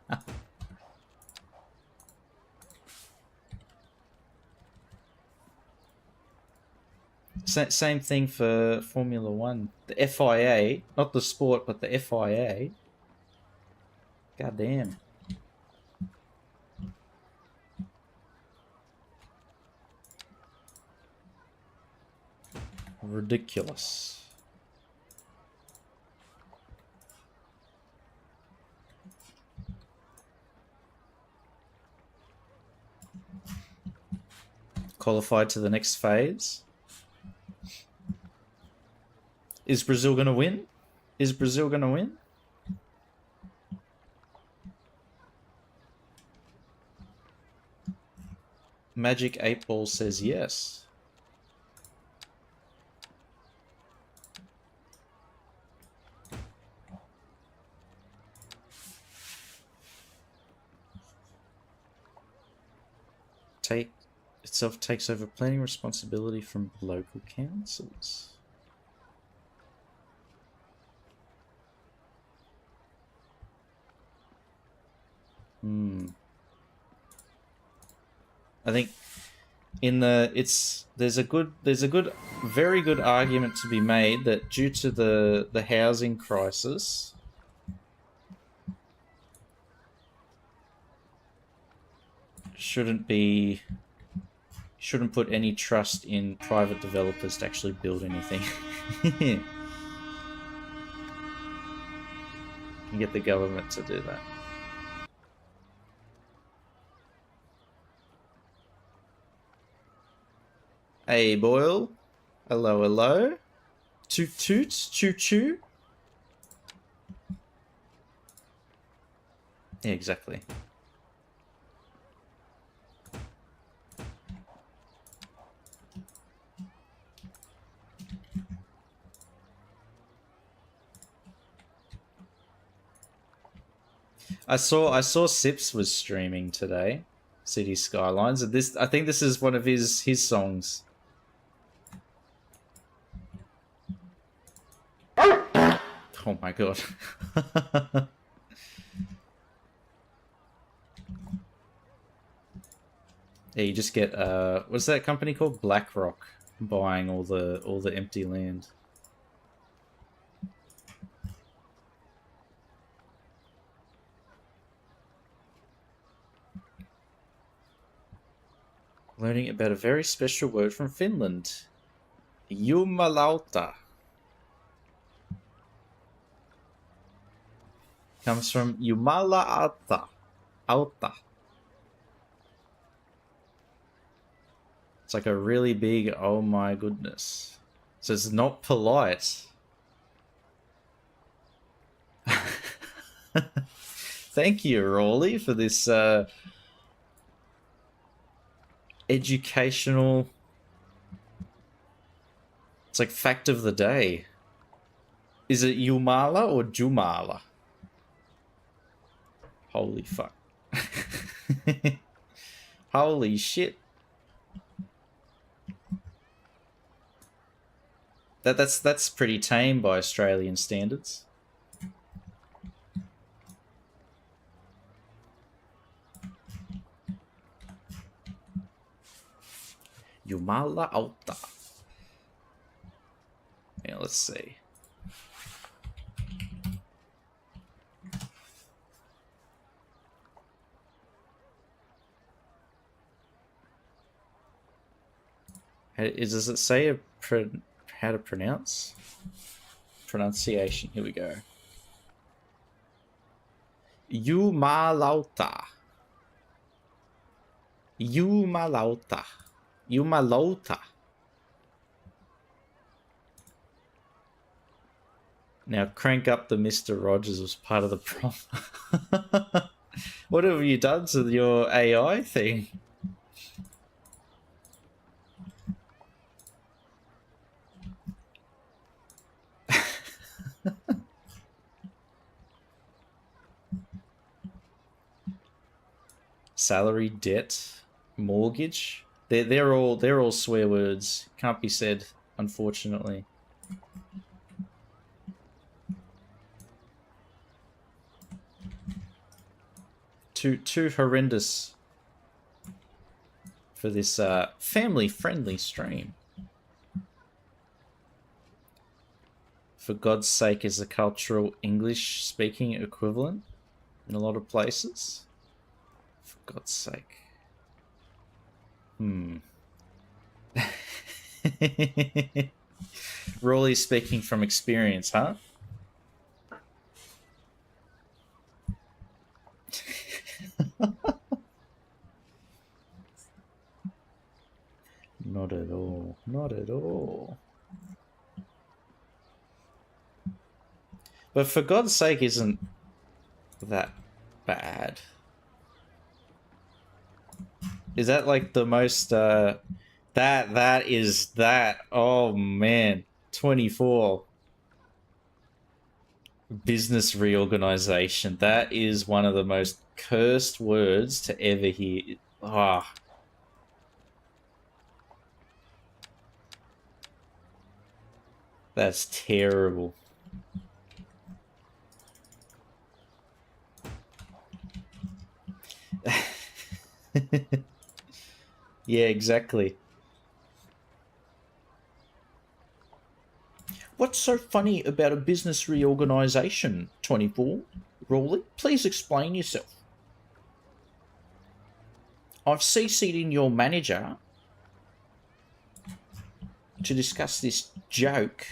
Same thing for Formula One. The FIA, not the sport, but the FIA. Goddamn. Ridiculous. Qualified to the next phase. Is Brazil going to win? Is Brazil going to win? Magic 8 Ball says yes. Itself takes over planning responsibility from local councils. I think there's a very good argument to be made that due to the housing crisis, shouldn't put any trust in private developers to actually build anything. You can get the government to do that. Hey, Boyle. Hello. Toot toot, choo choo. Yeah, exactly. I saw Sips was streaming today, City Skylines, and I think this is one of his songs. Oh my god. Yeah, you just get what's that company called? BlackRock buying all the empty land. Learning about a very special word from Finland. Jumalauta. Comes from Jumala Auta. It's like a really big, oh my goodness. So it's not polite. Thank you, Rawley, for this educational... It's like fact of the day. Is it Jumala or Jumala? Holy fuck. Holy shit. That's pretty tame by Australian standards. Jumala Alta. Yeah, let's see. Does it say how to pronounce? Pronunciation. Here we go. Jumalauta. Jumalauta. Jumalauta. Now crank up the Mr. Rogers was part of the prompt. What have you done to your AI thing? Salary, debt, mortgage. They're all swear words. Can't be said, unfortunately. Too horrendous for this family-friendly stream. For God's sake is the cultural English-speaking equivalent in a lot of places. For God's sake. Rawley speaking from experience, huh? Not at all. Not at all. But for God's sake isn't that bad. Is that like the most that is that, oh man, 24 business reorganization. That is one of the most cursed words to ever hear. Ah. That's terrible. Yeah, exactly. What's so funny about a business reorganization, 24? Rawley, please explain yourself. I've CC'd in your manager to discuss this joke.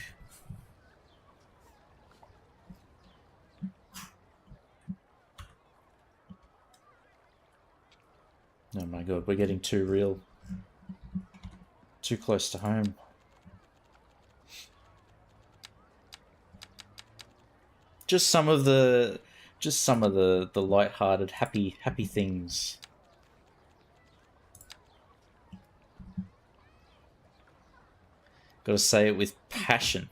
Oh my god, we're getting too real. Too close to home. Just some of the light-hearted, happy things. Gotta say it with passion.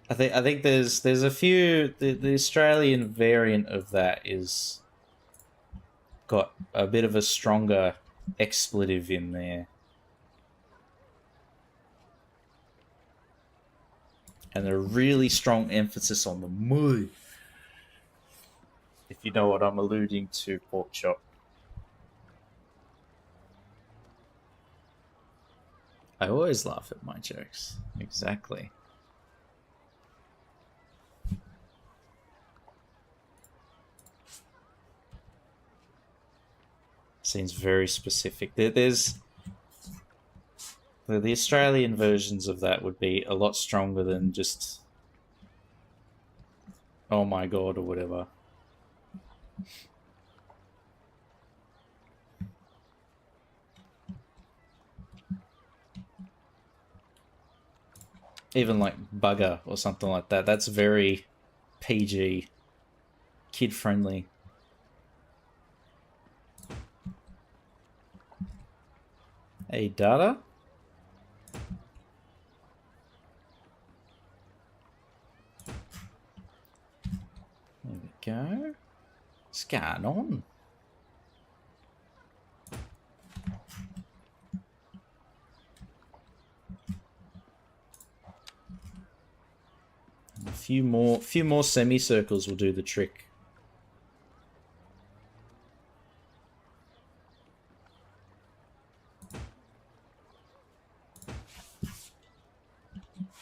I think there's a few. The Australian variant of that is got a bit of a stronger expletive in there, and a really strong emphasis on the mu. If you know what I'm alluding to, pork chop. I always laugh at my jokes. Exactly. Seems very specific. There's the Australian versions of that would be a lot stronger than just oh my god or whatever. Even like bugger or something like that. That's very PG, kid friendly. Hey, Data. go. What's going on? A few more semicircles will do the trick.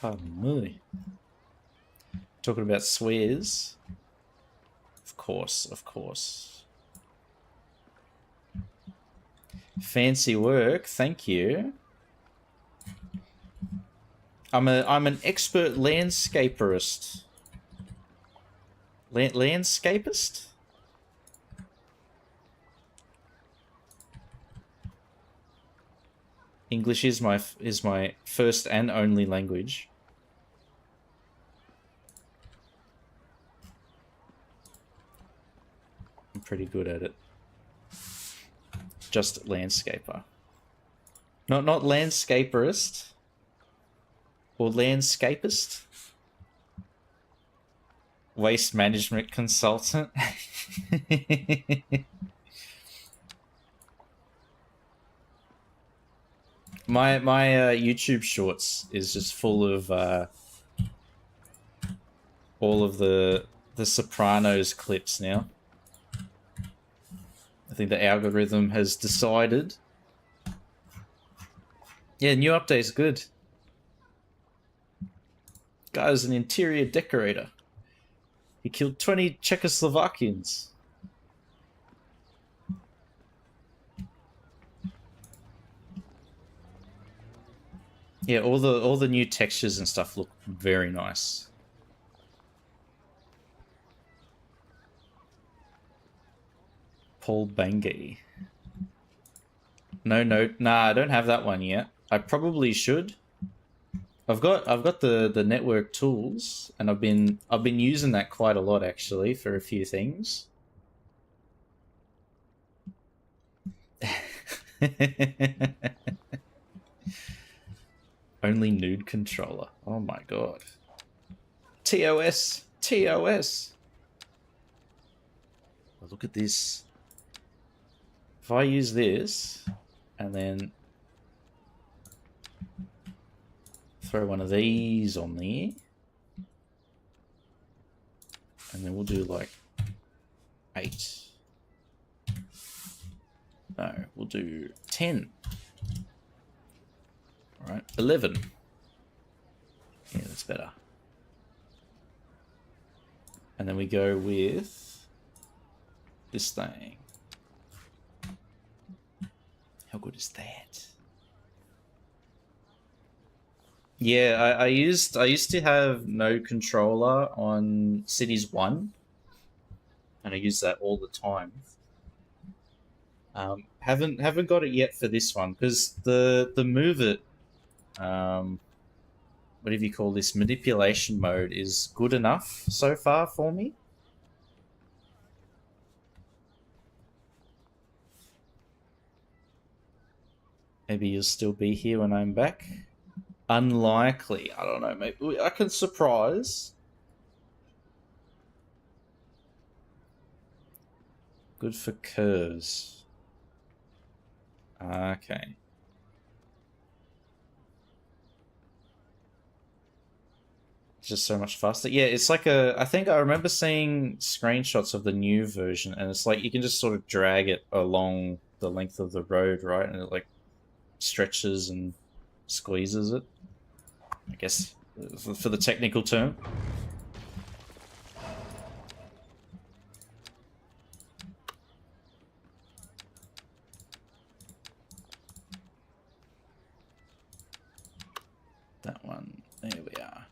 Pardon me. Talking about swears. Of course, of course. Fancy work, thank you. I'm an expert landscaperist. Landscapist? English is my first and only language. I'm pretty good at it. Just landscaper. Not landscaperist. Or landscapist. Waste management consultant. My YouTube shorts is just full of all of the Sopranos clips now. I think the algorithm has decided. Yeah, new update's good. Guy's an interior decorator. He killed 20 Czechoslovakians. Yeah, all the new textures and stuff look very nice. Paul Bangay. No, nah, I don't have that one yet. I probably should. I've got the network tools, and I've been using that quite a lot actually for a few things. Only nude controller. Oh my god. TOS. TOS. Oh, look at this. If I use this and then throw one of these on there, and then we'll do like 8. No, we'll do 10. All right, 11. Yeah, that's better. And then we go with this thing. How good is that? Yeah, I used to have no controller on Cities 1, and I use that all the time. Haven't got it yet for this one because the Move It, whatever you call this, manipulation mode is good enough so far for me. Maybe you'll still be here when I'm back. Unlikely. I don't know. Maybe I can surprise. Good for curves. Okay. Just so much faster. Yeah, it's like I think I remember seeing screenshots of the new version, and it's like you can just sort of drag it along the length of the road, right? And it like stretches and squeezes it, I guess, for the technical term. That one. There we are.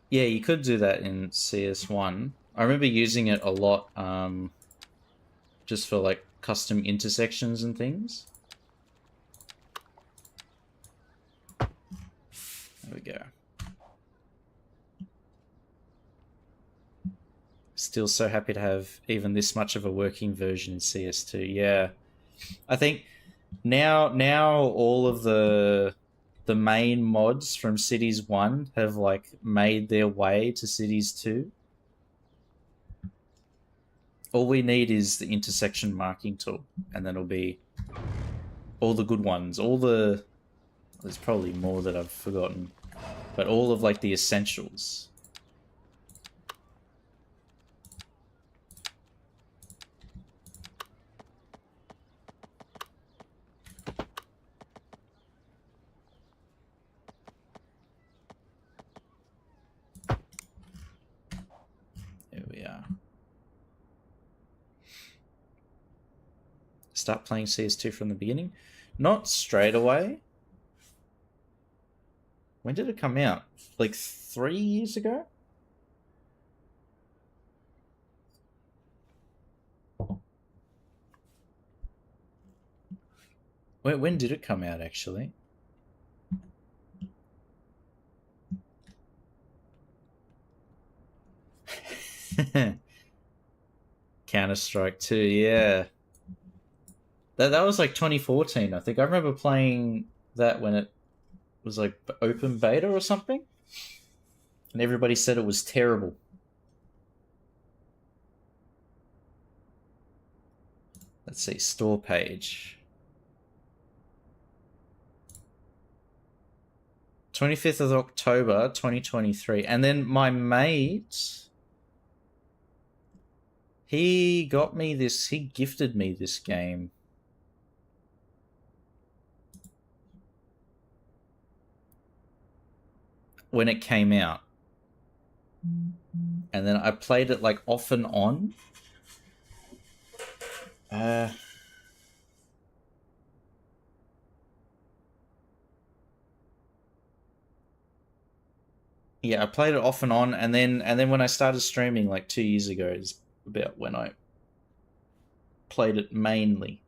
Yeah, you could do that in CS1. I remember using it a lot, just for like custom intersections and things. There we go. Still so happy to have even this much of a working version in CS2. Yeah, I think Now all of the main mods from Cities 1 have like made their way to Cities 2. All we need is the intersection marking tool, and then it'll be all the good ones. There's probably more that I've forgotten, but all of like the essentials. There we are. Start playing CS2 from the beginning? Not straight away. When did it come out? Like 3 years ago? When did it come out, actually? Counter-Strike 2, yeah. That was like 2014, I think. I remember playing that when it was like open beta or something. And everybody said it was terrible. Let's see, store page. 25th of October, 2023. And then my mate, he gifted me this game. When it came out. And then I played it like off and on. Yeah, I played it off and on, and then when I started streaming like 2 years ago is about when I played it mainly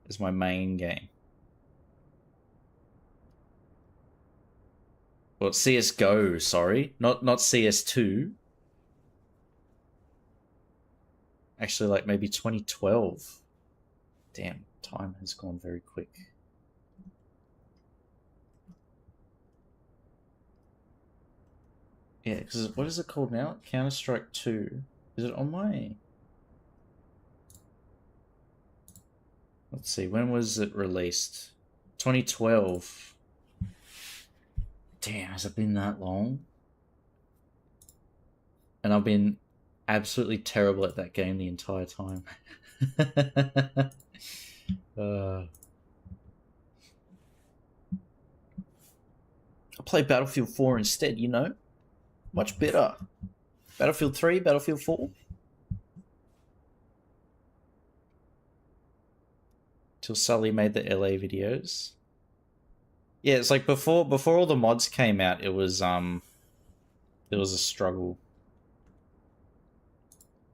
as my main game. Well, CSGO, sorry. Not CS2. Actually, like maybe 2012. Damn, time has gone very quick. Yeah, because what is it called now? Counter-Strike 2. Is it on my... Let's see, when was it released? 2012. Damn, has it been that long? And I've been absolutely terrible at that game the entire time. I'll play Battlefield 4 instead, you know? Much better. Battlefield 3, Battlefield 4. Till Sully made the LA videos. Yeah, it's like before all the mods came out, it was a struggle.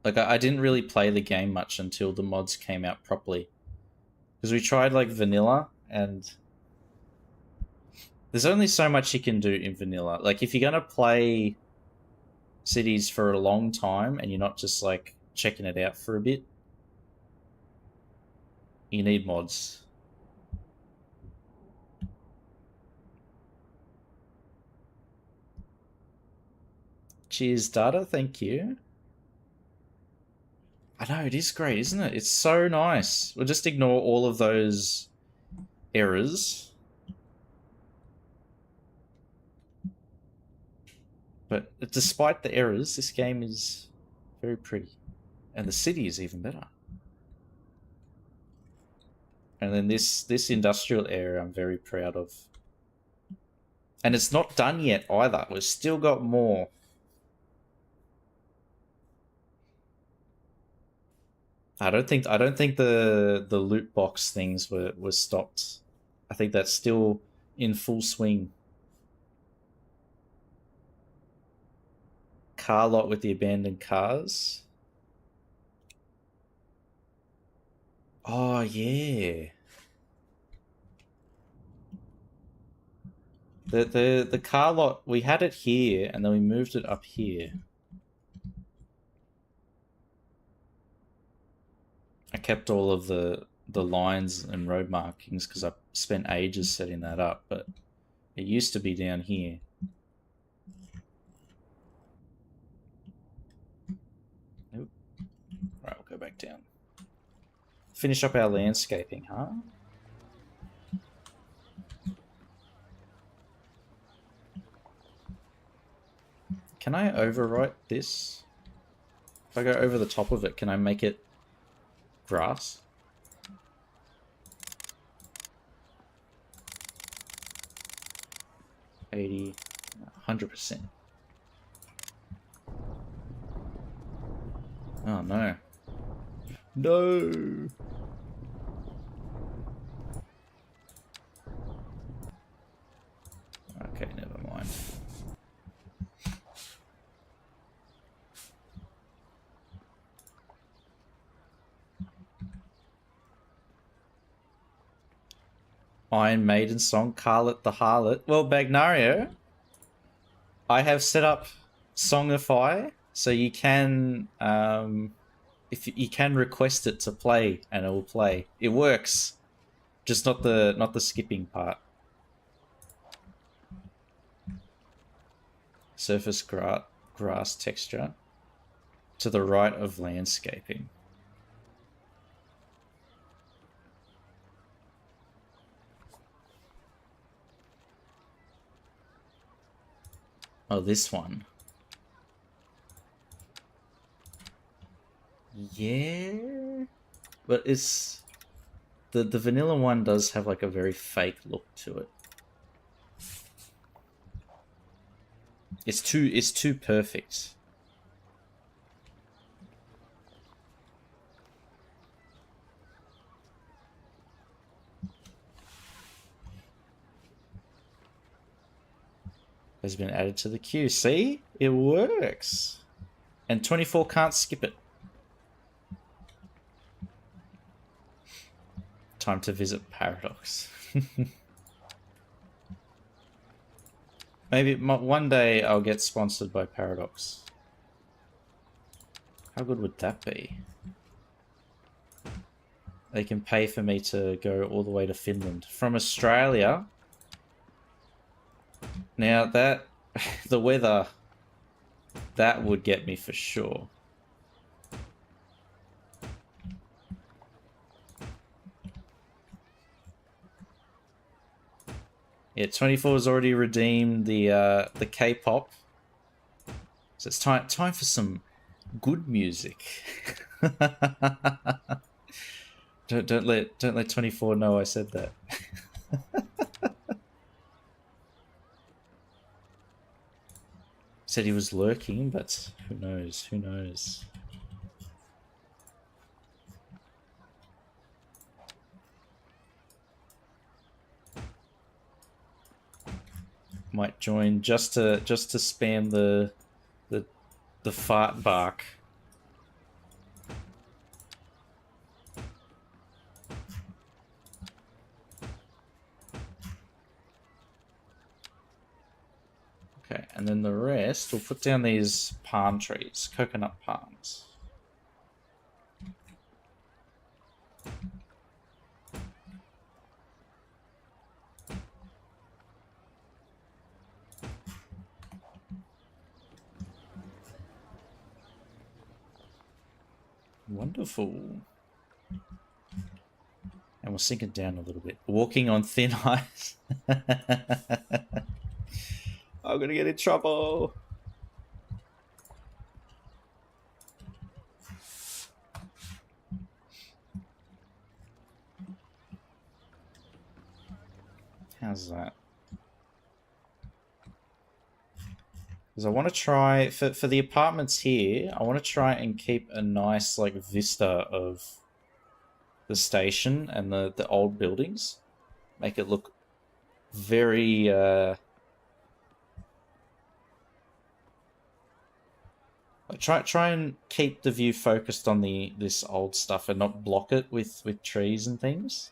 Like I didn't really play the game much until the mods came out properly. Because we tried like vanilla, and there's only so much you can do in vanilla. Like if you're gonna play Cities for a long time and you're not just like checking it out for a bit, you need mods. Cheers, data. Thank you. I know, it is great, isn't it? It's so nice. We'll just ignore all of those errors. But despite the errors, this game is very pretty. And the city is even better. And then this industrial area I'm very proud of. And it's not done yet either. We've still got more. I don't think the loot box things were stopped. I think that's still in full swing. Car lot with the abandoned cars. Oh yeah. The car lot, we had it here and then we moved it up here. I kept all of the the lines and road markings because I spent ages setting that up, but it used to be down here. Nope. Right, we'll go back down. Finish up our landscaping, huh? Can I overwrite this? If I go over the top of it, can I make it grass? $80, 100%. Oh no. No! Okay, never mind. Iron Maiden song, Carlet the Harlot. Well, Bagnario, I have set up Songify, so you can, if you can request it to play, and it will play. It works, just not the skipping part. Surface grass texture to the right of landscaping. Oh, this one. Yeah, but it's the vanilla one does have like a very fake look to it. It's too perfect. Has been added to the queue. See? It works. And 24 can't skip it. Time to visit Paradox. Maybe one day I'll get sponsored by Paradox. How good would that be? They can pay for me to go all the way to Finland from Australia. Now that, the weather, that would get me for sure. Yeah, 24 has already redeemed the K-pop, so it's time for some good music. don't let 24 know I said that. Said he was lurking, but who knows? Who knows? Might join just to spam the fart bark. Okay, and then the rest, we'll put down these palm trees, coconut palms. Wonderful. And we'll sink it down a little bit. Walking on thin ice. I'm gonna get in trouble. How's that? Because I want to try, for the apartments here, I want to try and keep a nice like vista of the station and the old buildings. Make it look very try and keep the view focused on this old stuff and not block it with trees and things.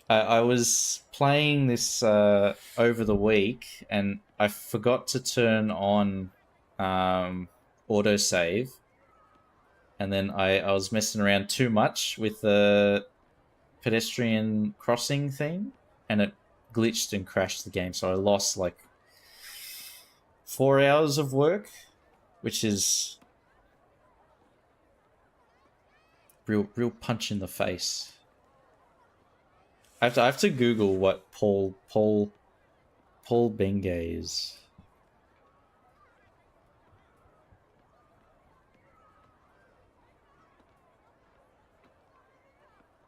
I was playing this over the week and I forgot to turn on autosave. and then I was messing around too much with the pedestrian crossing thing, and it glitched and crashed the game. So I lost like 4 hours of work, which is real punch in the face. I have to Google what Paul Bengay is.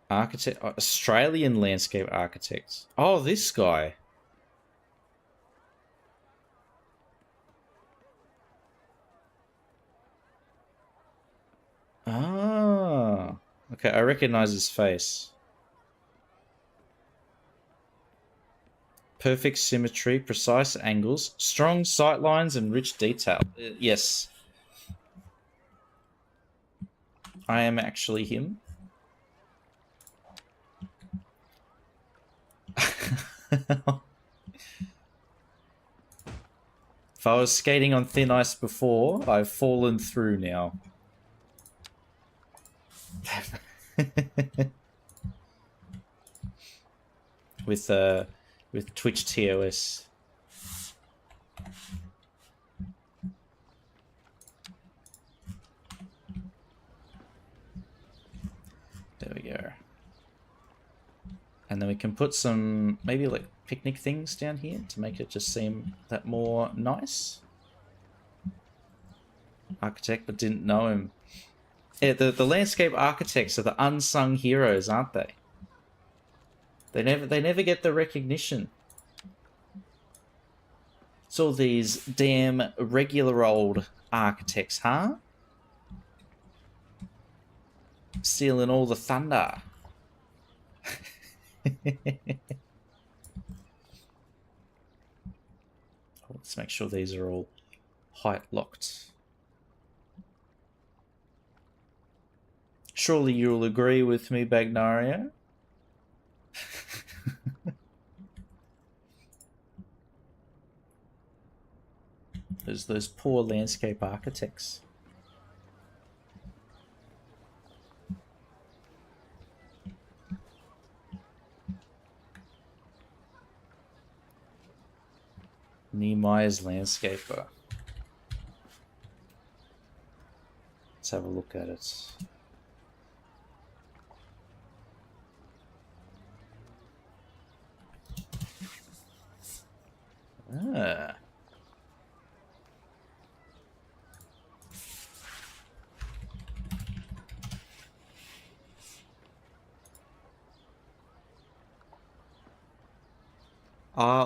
Architect, Australian landscape architects. Oh, this guy. Ah, okay. I recognize his face. Perfect symmetry, precise angles, strong sight lines, and rich detail. Yes, I am actually him. If I was skating on thin ice before, I've fallen through now. With Twitch TOS. There we go. And then we can put some maybe like picnic things down here to make it just seem that more nice. Architect, but didn't know him. Yeah, the landscape architects are the unsung heroes, aren't they? They never get the recognition. It's all these damn regular old architects, huh? Stealing all the thunder. Let's make sure these are all height locked. Surely you'll agree with me, Bagnaria. There's those poor landscape architects. Nehemiah's landscaper. Let's have a look at it. Ah.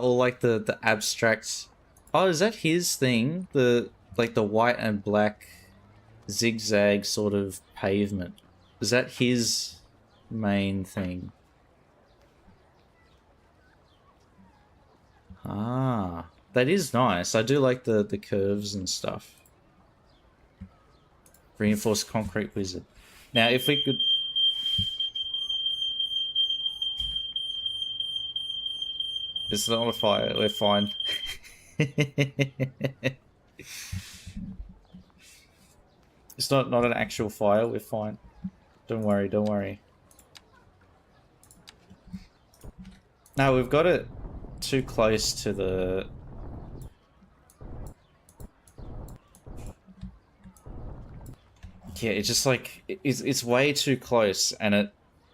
Or like the abstract. Oh, is that his thing? The white and black zigzag sort of pavement. Is that his main thing? Ah, that is nice. I do like the curves and stuff. Reinforced concrete wizard. Now, if we could... It's not a fire. We're fine. It's not an actual fire. We're fine. Don't worry. Don't worry. No, we've got it too close to the... Yeah, it's just like... It's way too close, and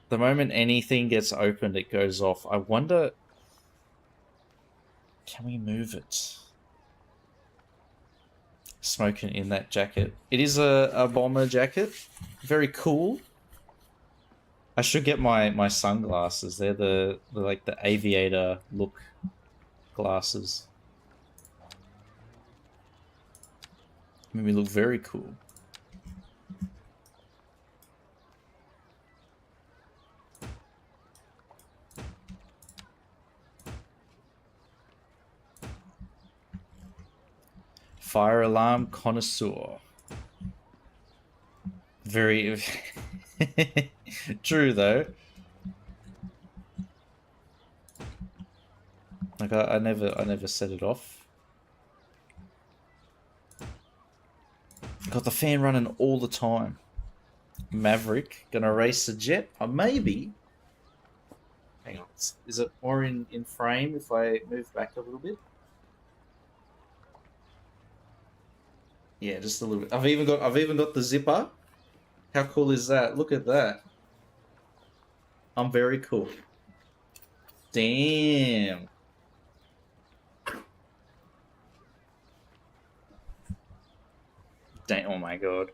the moment anything gets opened, it goes off. I wonder... Can we move it? Smoking in that jacket. It is a bomber jacket. Very cool. I should get my sunglasses. They're the like the aviator look glasses. Made me look very cool. Fire alarm connoisseur. Very true though. Like I never set it off. Got the fan running all the time. Maverick gonna race a jet? Or maybe. Hang on. Is it more in frame if I move back a little bit? Yeah, just a little bit. I've even got the zipper. How cool is that? Look at that. I'm very cool. Damn. Damn. Oh my god.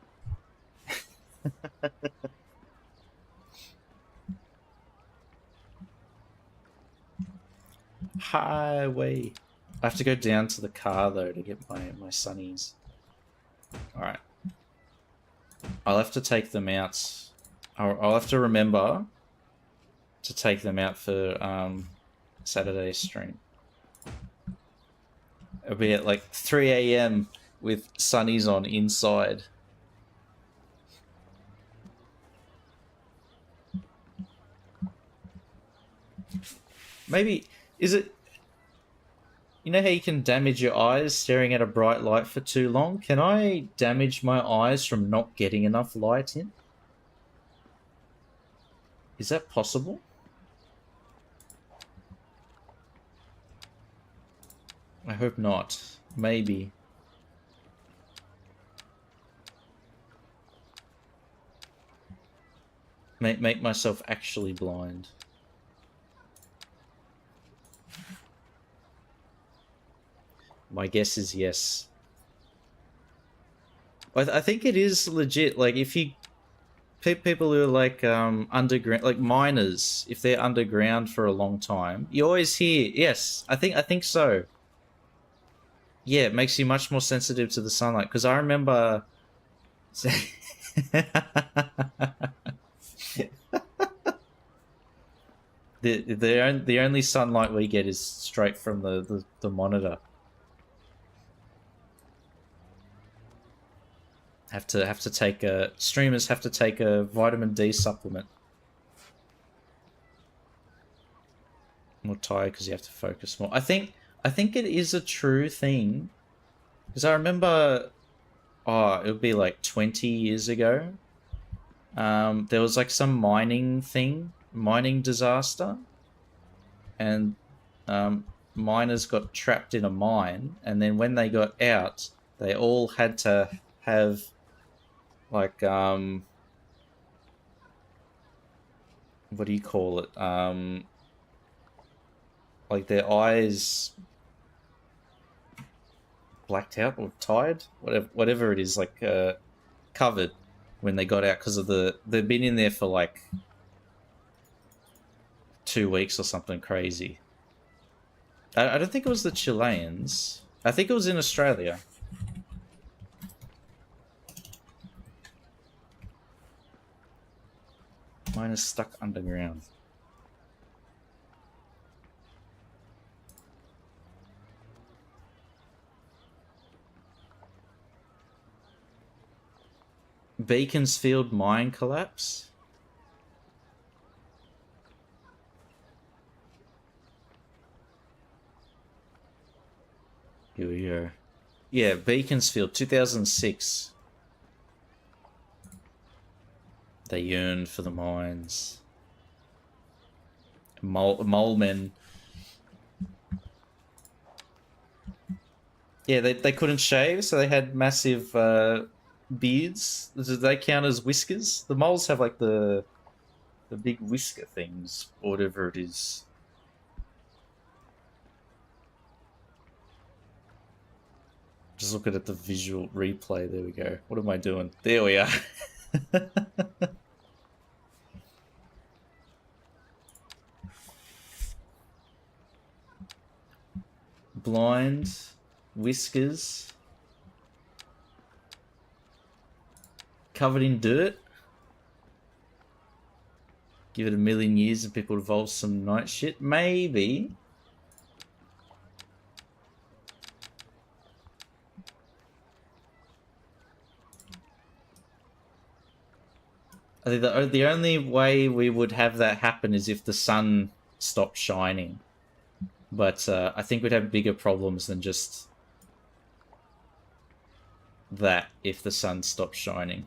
Highway. I have to go down to the car though to get my sunnies. Alright. I'll have to take them out. I'll have to remember to take them out for Saturday's stream. It'll be at like 3 a.m. with sunnies on inside. Maybe, is it... You know how you can damage your eyes staring at a bright light for too long? Can I damage my eyes from not getting enough light in? Is that possible? I hope not. Maybe. Make myself actually blind. My guess is yes. I think it is legit. Like, if you... People who are, like, underground... Like, miners, if they're underground for a long time, you always hear... Yes, I think so. Yeah, it makes you much more sensitive to the sunlight. Because I remember... the only sunlight we get is straight from the monitor. Have to take a... Streamers have to take a vitamin D supplement. More tired because you have to focus more. I think it is a true thing. Because I remember... Oh, it would be like 20 years ago. There was like some mining disaster. And miners got trapped in a mine. And then when they got out, they all had to have... like, what do you call it? Like their eyes blacked out or tired, whatever it is, like covered when they got out because of they've been in there for like 2 weeks or something crazy. I don't think it was the Chileans. I think it was in Australia. Mine is stuck underground. Beaconsfield mine collapse? Here we go. Yeah, Beaconsfield, 2006. They yearned for the mines. Mole men. Yeah, they couldn't shave, so they had massive beards. Do they count as whiskers? The moles have like the big whisker things, or whatever it is. Just looking at the visual replay. There we go. What am I doing? There we are. Blind, whiskers, covered in dirt. Give it a million years and people evolve some night shit. Maybe. I think the only way we would have that happen is if the sun stopped shining. But I think we'd have bigger problems than just that if the sun stopped shining.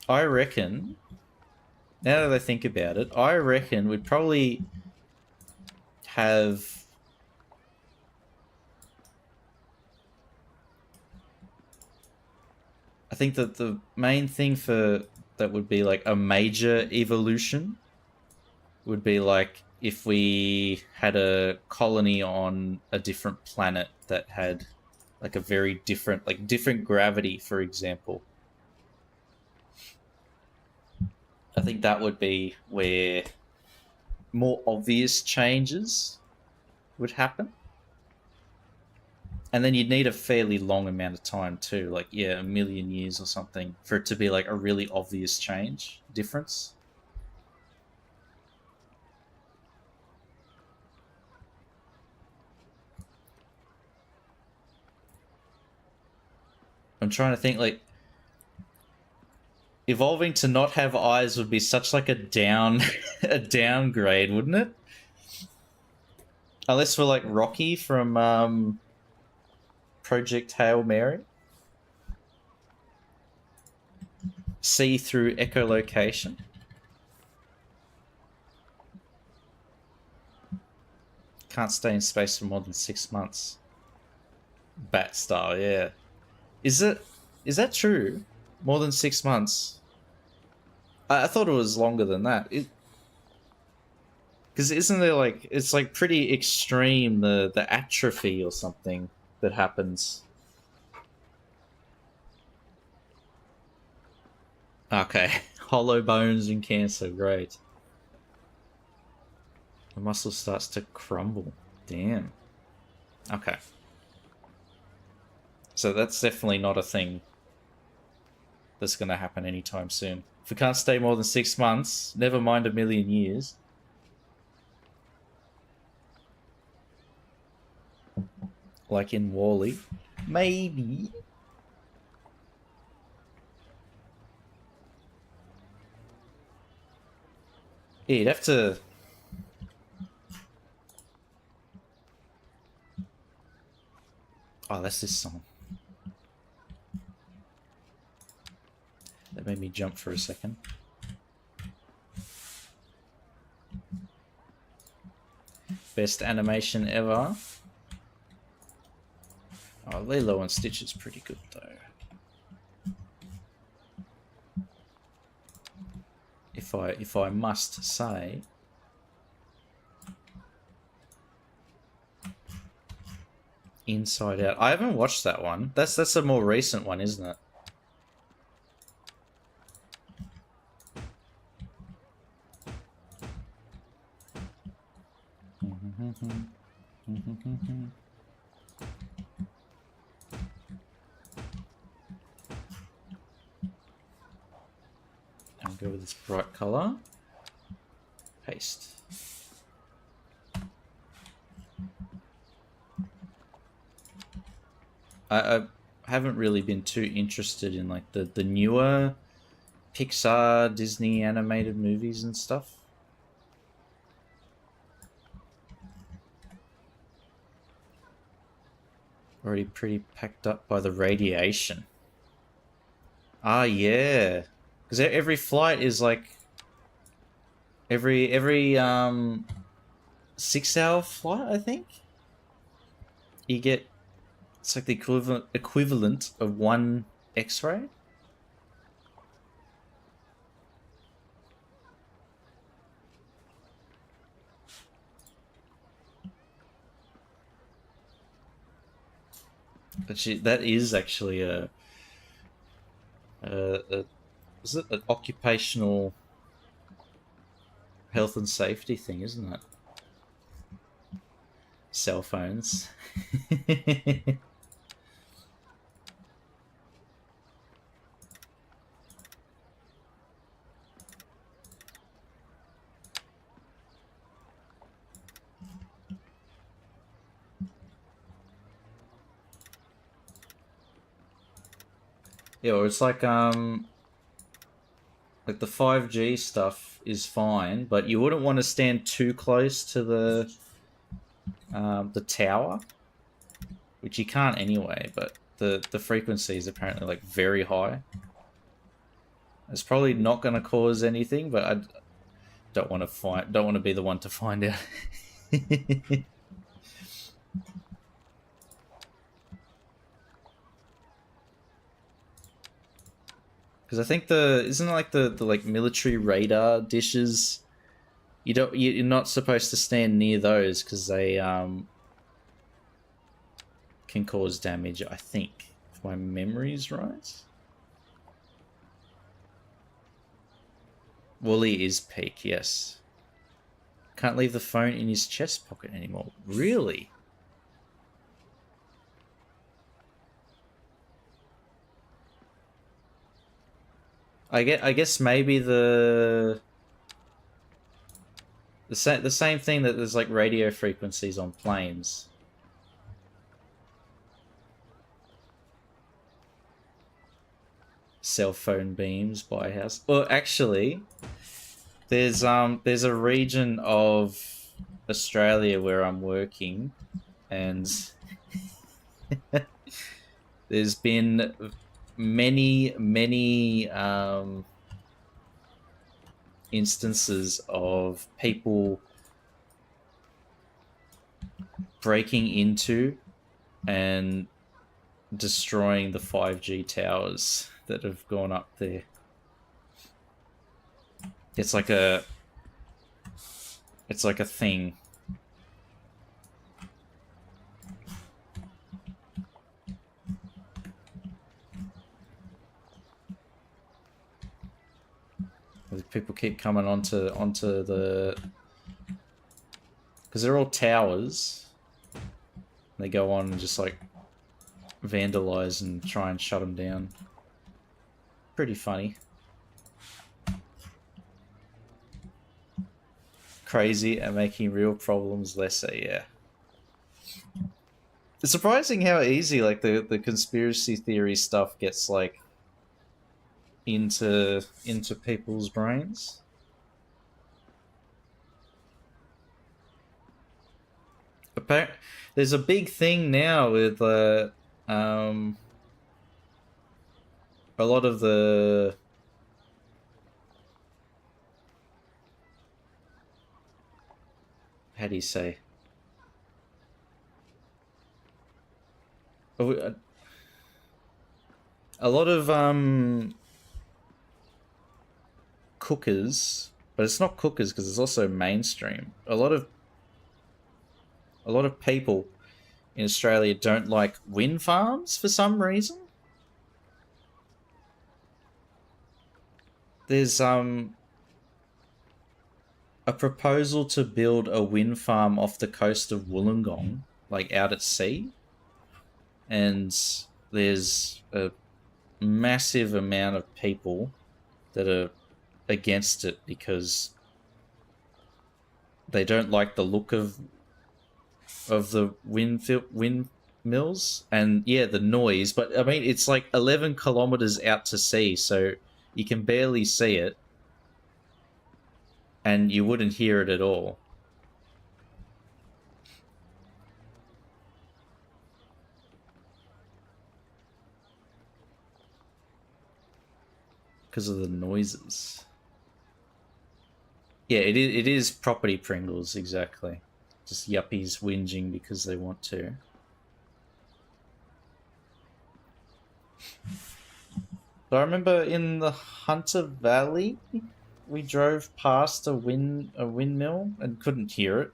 I reckon, now that I think about it, I reckon we'd probably have... I think that the main thing for that would be like a major evolution would be like if we had a colony on a different planet that had like a very different, like different gravity, for example. I think that would be where more obvious changes would happen. And then you'd need a fairly long amount of time too, like, yeah, 1,000,000 years or something, for it to be like a really obvious difference. I'm trying to think, like, evolving to not have eyes would be such like a downgrade, wouldn't it? Unless we're like Rocky from Project Hail Mary. See through echolocation. Can't stay in space for more than 6 months. Bat style, yeah. Is that true? More than 6 months? I thought it was longer than that. Because isn't there like, it's like pretty extreme, the atrophy or something that happens. Okay. Hollow bones and cancer, great. The muscle starts to crumble. Damn. Okay. So that's definitely not a thing that's going to happen anytime soon. If we can't stay more than 6 months, never mind 1,000,000 years. Like in WALL-E. Maybe. Yeah, you'd have to... Oh, that's this song. That made me jump for a second. Best animation ever. Oh, Lilo and Stitch is pretty good though. If I must say. Inside Out. I haven't watched that one. That's a more recent one, isn't it? I'll go with this bright color. Paste. I haven't really been too interested in like the newer Pixar, Disney animated movies and stuff. Already pretty packed up by the radiation. Ah, yeah. Because every flight is like... Every 6-hour flight, I think? You get... It's like the equivalent of one X-ray. But that is actually a is it an occupational health and safety thing, isn't it? Cell phones. Yeah, or it's like the 5G stuff is fine, but you wouldn't want to stand too close to the tower, which you can't anyway. But the frequency is apparently like very high. It's probably not going to cause anything, but I don't want to be the one to find out. Because I think isn't it like the like military radar dishes? You're not supposed to stand near those because they can cause damage. I think, if my memory's right. Wooly is peak, yes. Can't leave the phone in his chest pocket anymore. Really? I guess maybe the same thing that there's like radio frequencies on planes. Cell phone beams by house. Well, actually, there's a region of Australia where I'm working, and there's been many instances of people breaking into and destroying the 5G towers that have gone up there. It's like a thing. People keep coming onto the, because they're all towers. They go on and just like vandalize and try and shut them down. Pretty funny. Crazy and making real problems lesser, yeah. It's surprising how easy like the conspiracy theory stuff gets like into people's brains. There's a big thing now with a lot of the how do you say? A lot of cookers, but it's not cookers because it's also mainstream. A lot of people in Australia don't like wind farms for some reason. There's a proposal to build a wind farm off the coast of Wollongong, like out at sea. And there's a massive amount of people that are against it because they don't like the look of the windmills and yeah, the noise. But I mean, it's like 11 kilometers out to sea, so you can barely see it, and you wouldn't hear it at all. Because of the noises. Yeah, it is property Pringles, exactly. Just yuppies whinging because they want to. But I remember in the Hunter Valley, we drove past a windmill and couldn't hear it.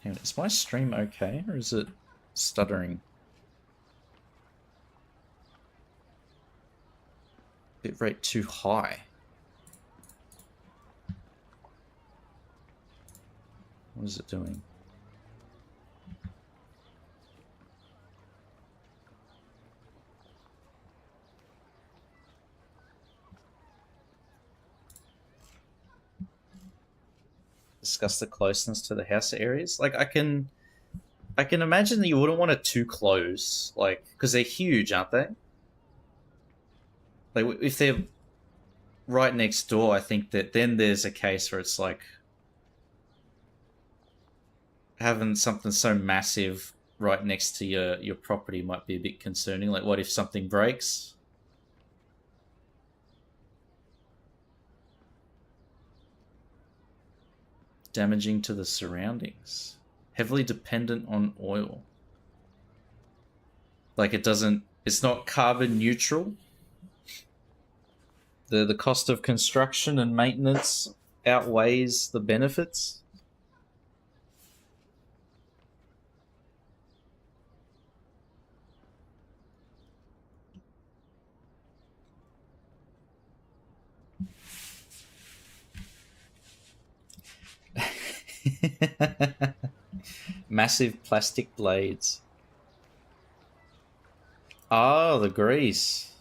Hang on, is my stream okay, or is it stuttering? Bitrate too high. What is it doing? Discuss the closeness to the house areas. Like I can imagine that you wouldn't want it too close, like because they're huge, aren't they? Like if they're right next door, I think that then there's a case where it's like having something so massive right next to your property might be a bit concerning. Like, what if something breaks? Damaging to the surroundings. Heavily dependent on oil. Like, it's not carbon neutral. The cost of construction and maintenance outweighs the benefits. Massive plastic blades. Oh, the grease.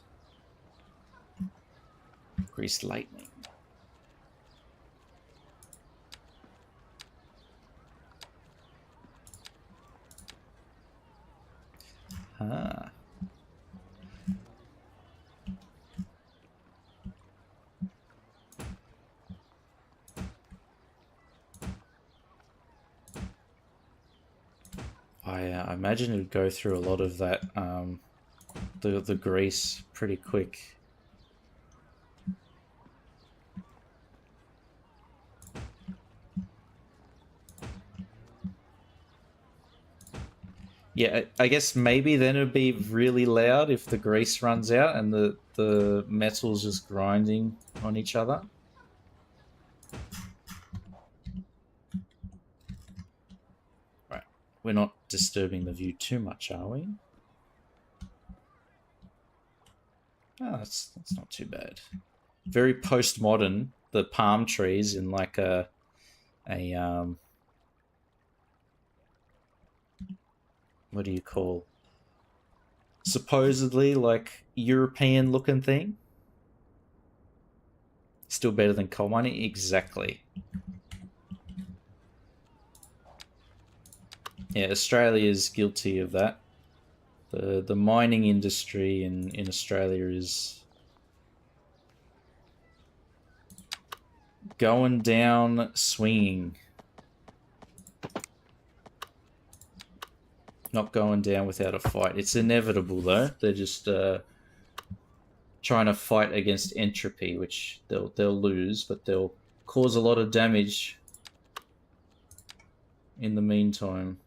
Grease lightning. Ah. I imagine it would go through a lot of that, the grease pretty quick. Yeah, I guess maybe then it'd be really loud if the grease runs out and the metal's just grinding on each other. Right, we're not disturbing the view too much, are we? Oh, that's not too bad. Very postmodern. The palm trees in like a what do you call? Supposedly like European looking thing. Still better than coal mining, exactly. Yeah, Australia is guilty of that. The mining industry in Australia is going down swinging. Not going down without a fight. It's inevitable though. They're just trying to fight against entropy, which they'll lose, but they'll cause a lot of damage in the meantime.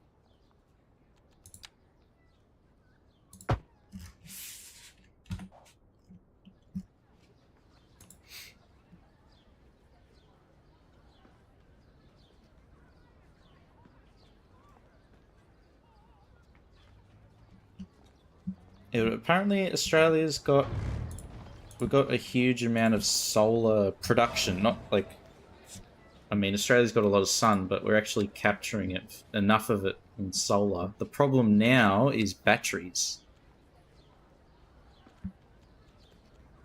Apparently we've got a huge amount of solar production. Not like, I mean, Australia's got a lot of sun, but we're actually capturing it, enough of it in solar. The problem now is batteries.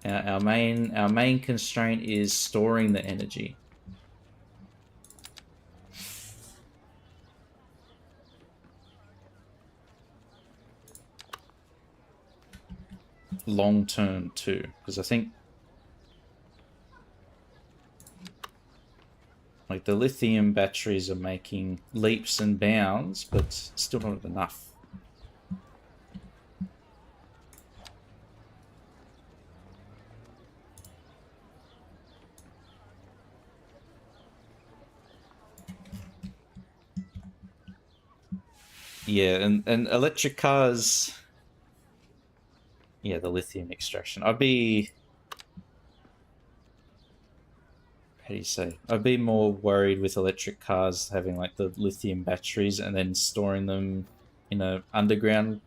Our main constraint is storing the energy. Long term too, because I think like the lithium batteries are making leaps and bounds, but still not enough. Yeah, and electric cars. Yeah, the lithium extraction. How do you say? I'd be more worried with electric cars having like the lithium batteries and then storing them in a underground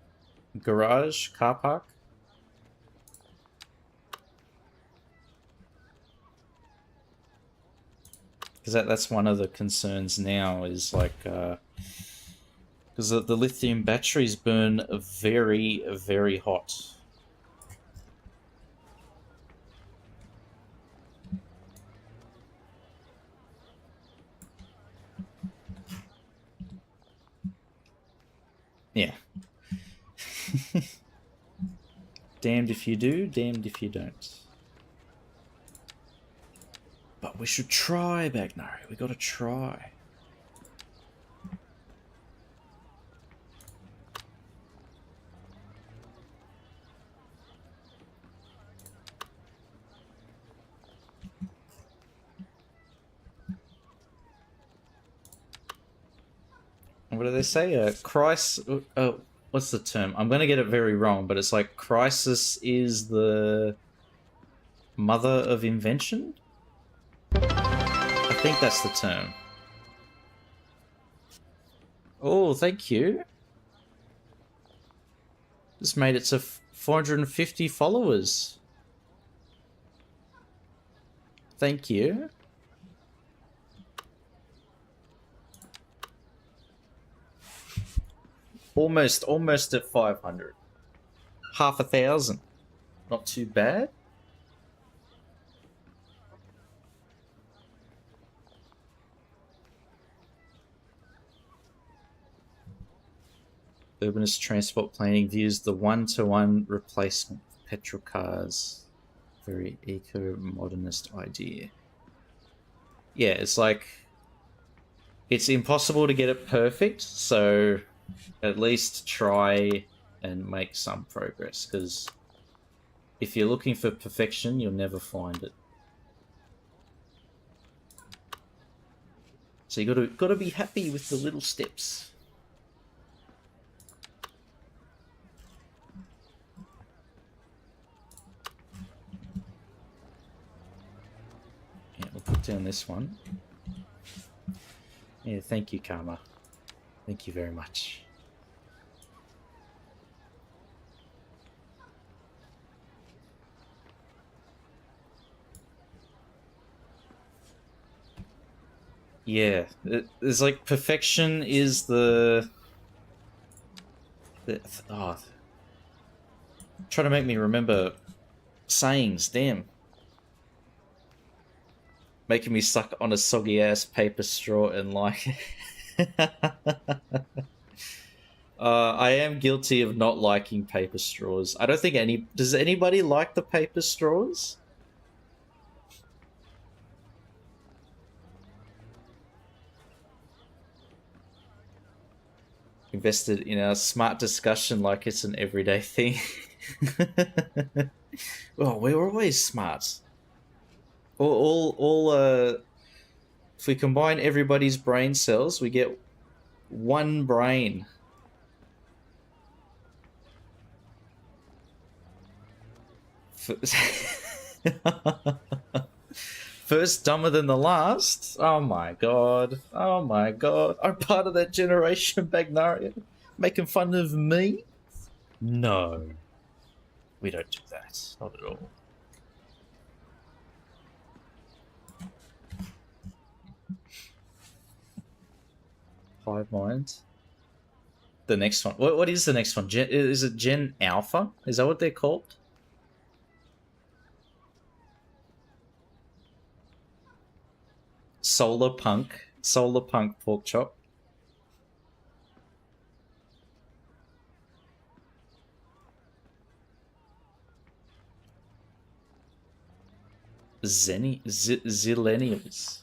garage car park. Because that's one of the concerns now is like because the lithium batteries burn very, very hot. Yeah. Damned if you do, damned if you don't. But we should try, Bagnari. We gotta try. what do they say? What's the term? I'm gonna get it very wrong, but it's like crisis is the mother of invention? I think that's the term. Oh, thank you. Just made it to 450 followers. Thank you. Almost at 500. Half a thousand. Not too bad. Urbanist transport planning views the one-to-one replacement of petrol cars. Very eco-modernist idea. Yeah, it's like it's impossible to get it perfect, so at least try and make some progress, because if you're looking for perfection, you'll never find it. So you gotta be happy with the little steps. Yeah, we'll put down this one. Yeah, thank you, Karma. Thank you very much. Yeah, it's like perfection is trying to make me remember sayings, damn. Making me suck on a soggy ass paper straw and like I am guilty of not liking paper straws. I don't think does anybody like the paper straws? Invested in our smart discussion like it's an everyday thing. Well, we're always smart. If we combine everybody's brain cells, we get one brain. First dumber than the last? Oh my god. Oh my god. I'm part of that generation, Bagnaria. Making fun of me? No. We don't do that. Not at all. Hive Mind. The next one. What is the next one? Is it Gen Alpha? Is that what they're called? Solar Punk Pork Chop. Zillennials.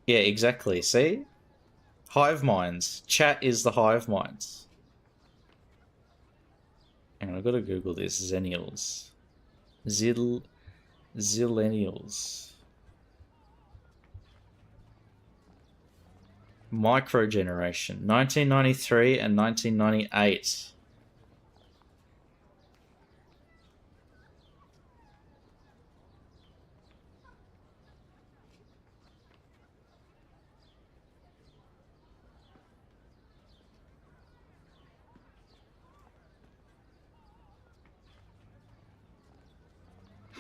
Yeah, exactly. See? Hive minds. Chat is the hive minds. Hang on, I've got to Google this. Zennials. Zillennials. Micro generation. 1993 and 1998.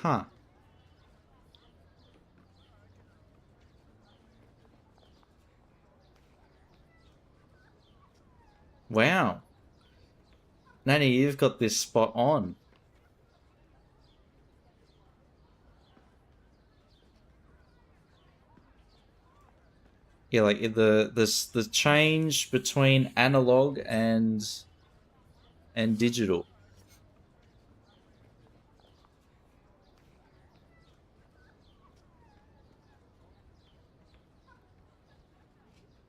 Huh. Wow. Nanny, you've got this spot on. Yeah, like the change between analog and digital.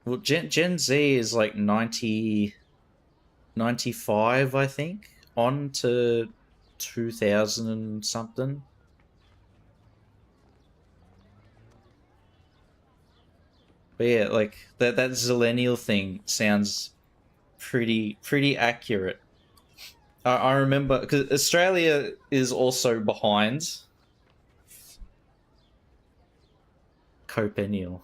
Well, Gen Z is like 95, I think, on to 2000 and something. But yeah, like that zillennial thing sounds pretty accurate. I remember because Australia is also behind Copennial.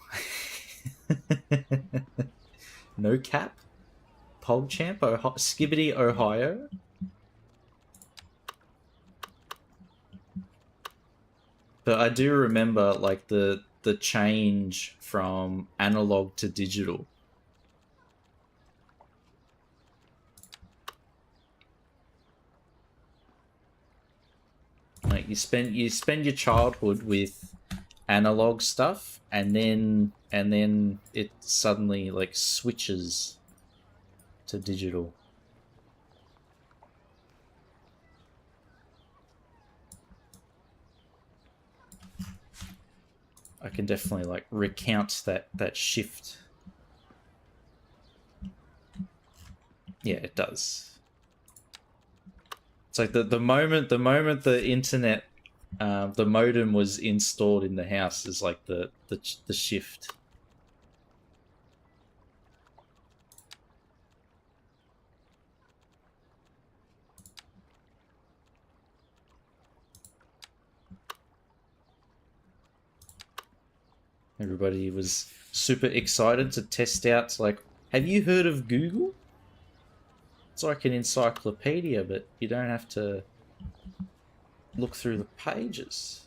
No cap. PogChamp, Skibbity, Ohio. But I do remember like the change from analog to digital. Like you spend your childhood with analog stuff, and then it suddenly like switches to digital. I can definitely like recount that shift. Yeah, it does. It's like the moment the internet, the modem was installed in the house is like the shift. Everybody was super excited to test out. Like, have you heard of Google? It's like an encyclopedia, but you don't have to look through the pages.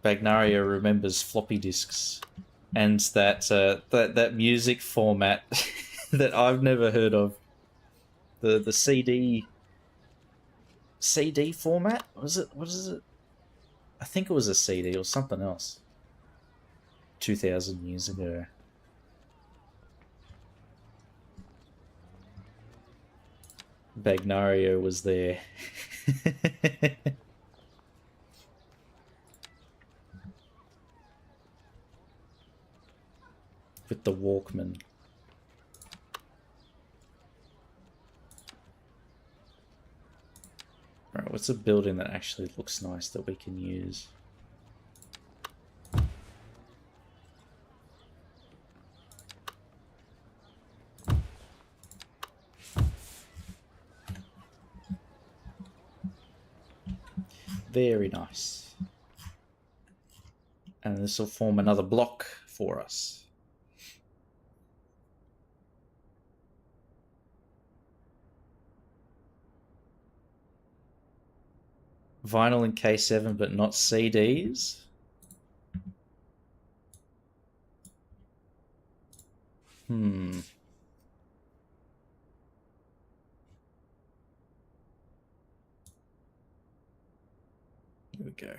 Bagnaria remembers floppy disks and that music format that I've never heard of. The CD format? What is it? I think it was a CD or something else. 2000 years ago. Bagnario was there. With the Walkman. Alright, what's a building that actually looks nice that we can use? Very nice. And this will form another block for us. Vinyl and K7, but not CDs. Here we go.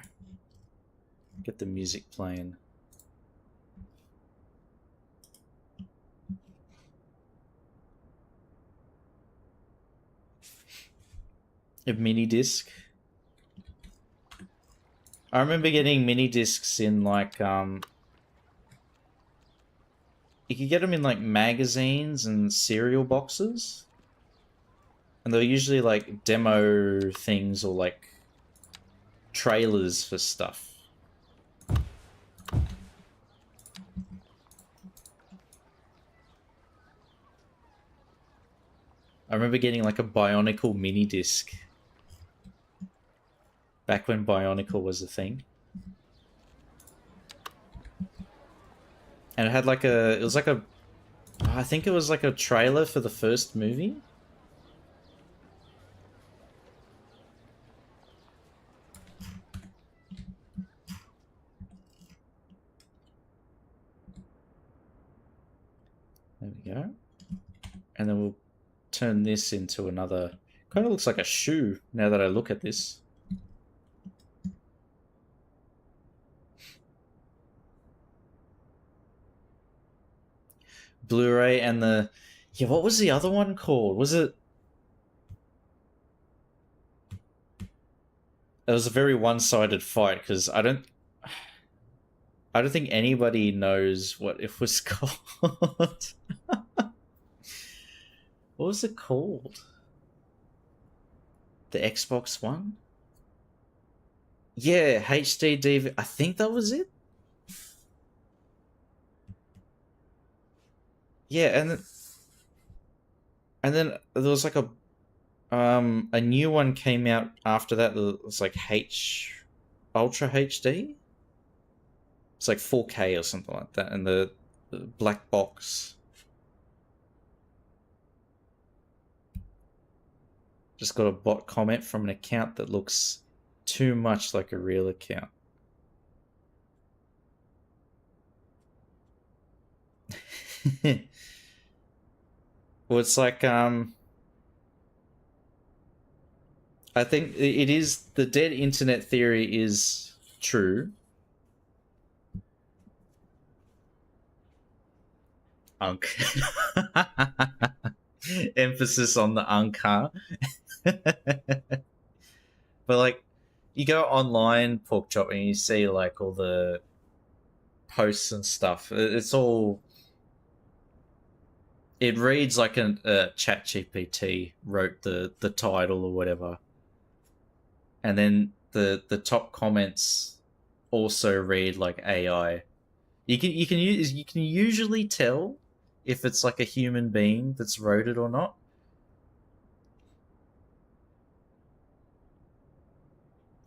Get the music playing. A mini disc. I remember getting mini discs in like you could get them in like magazines and cereal boxes, and they're usually like demo things or like trailers for stuff. I remember getting like a Bionicle mini disc back when Bionicle was a thing. And it had like it was like a, I think it was like a trailer for the first movie. There we go. And then we'll turn this into another, kind of looks like a shoe now that I look at this. Blu-ray and the, yeah, what was the other one called? Was it was a very one-sided fight because I don't, I don't think anybody knows what it was called. What was it called? The Xbox One? Yeah, HD DVD. I think that was it. Yeah, and then there was like a new one came out after that. It was like Ultra HD. It's like 4K or something like that, and the black box. Just got a bot comment from an account that looks too much like a real account. Well, it's like I think it is, the dead internet theory is true. Unk. Emphasis on the uncar. But like, you go online, Pork Chop, and you see like all the posts and stuff. It's all, it reads like a ChatGPT wrote the title or whatever, and then the top comments also read like AI. You can usually tell if it's like a human being that's wrote it or not.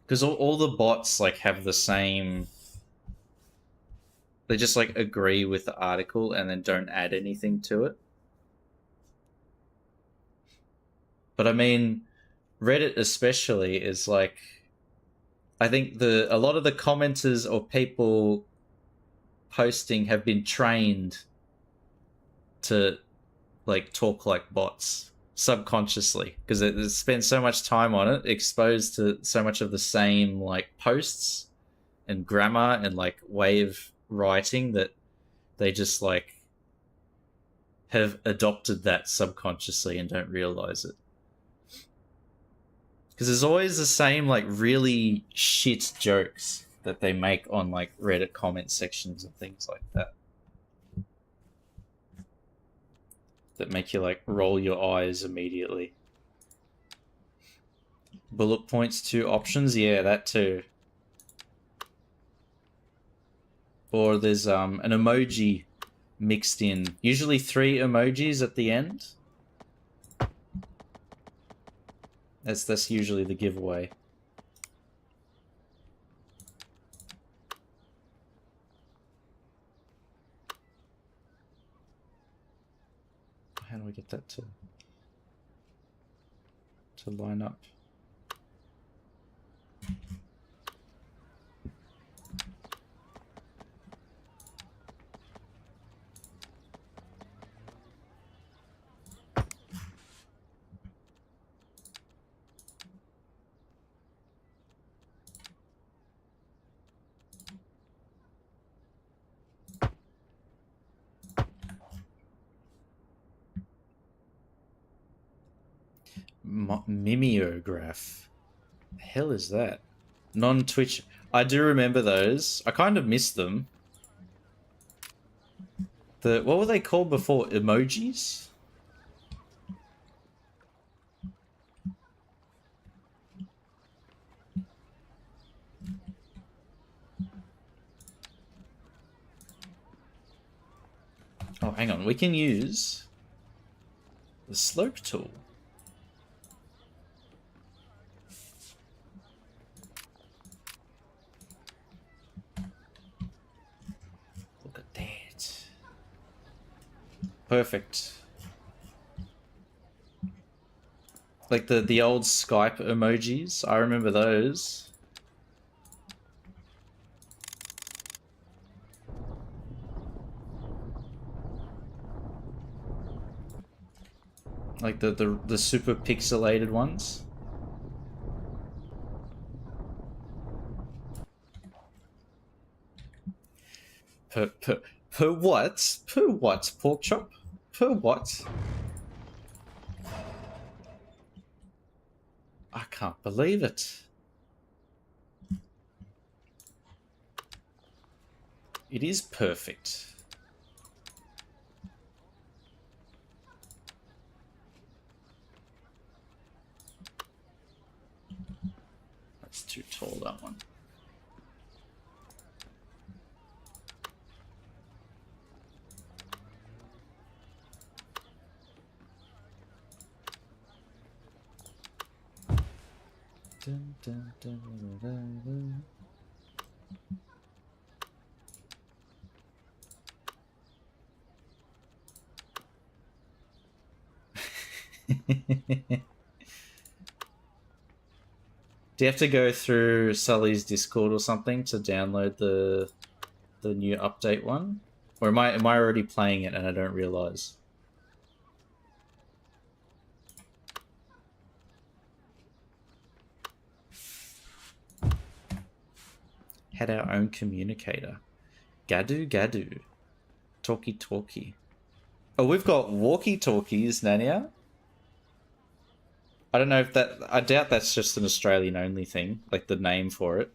Because all the bots like have the same, they just like agree with the article and then don't add anything to it. But I mean, Reddit especially is like, I think a lot of the commenters or people posting have been trained to like talk like bots subconsciously, because it spent so much time on it, exposed to so much of the same like posts and grammar and like way of writing, that they just like have adopted that subconsciously and don't realize it. Because there's always the same like really shit jokes that they make on like Reddit comment sections and things like that, that make you like roll your eyes immediately. Bullet points to options, yeah, that too. Or there's an emoji mixed in, usually 3 emojis at the end. That's usually the giveaway. How do we get that to line up? Mimeograph. The hell is that? Non-Twitch. I do remember those. I kind of miss them. What were they called before? Emojis? Oh, hang on. We can use the slope tool. Look at that. Perfect. Like the old Skype emojis. I remember those. Like the super pixelated ones. Per what? Per what, Pork Chop? Per what? I can't believe it. It is perfect. That's too tall, that one. Dun, dun, dun, dun, dun, dun. Do you have to go through Sully's Discord or something to download the new update one? Or am I already playing it and I don't realize? Had our own communicator. Gadu Gadu. Talkie talkie. Oh, we've got walkie talkies, Nania. I don't know if that... I doubt that's just an Australian only thing. Like the name for it.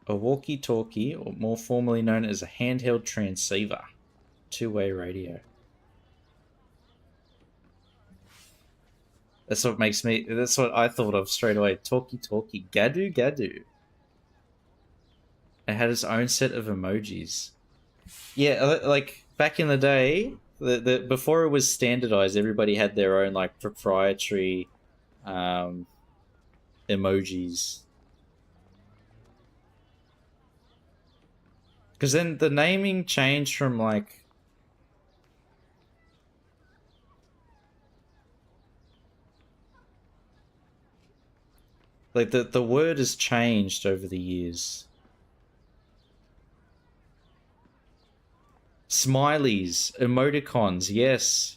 A walkie-talkie, or more formally known as a handheld transceiver. Two-way radio. That's what makes me... That's what I thought of straight away. Talkie-talkie. Gadu Gadu. It had its own set of emojis. Yeah, like, back in the day, before it was standardized, everybody had their own, like, proprietary emojis. Because then the naming changed from, like... Like, the word has changed over the years. Smileys, emoticons, yes.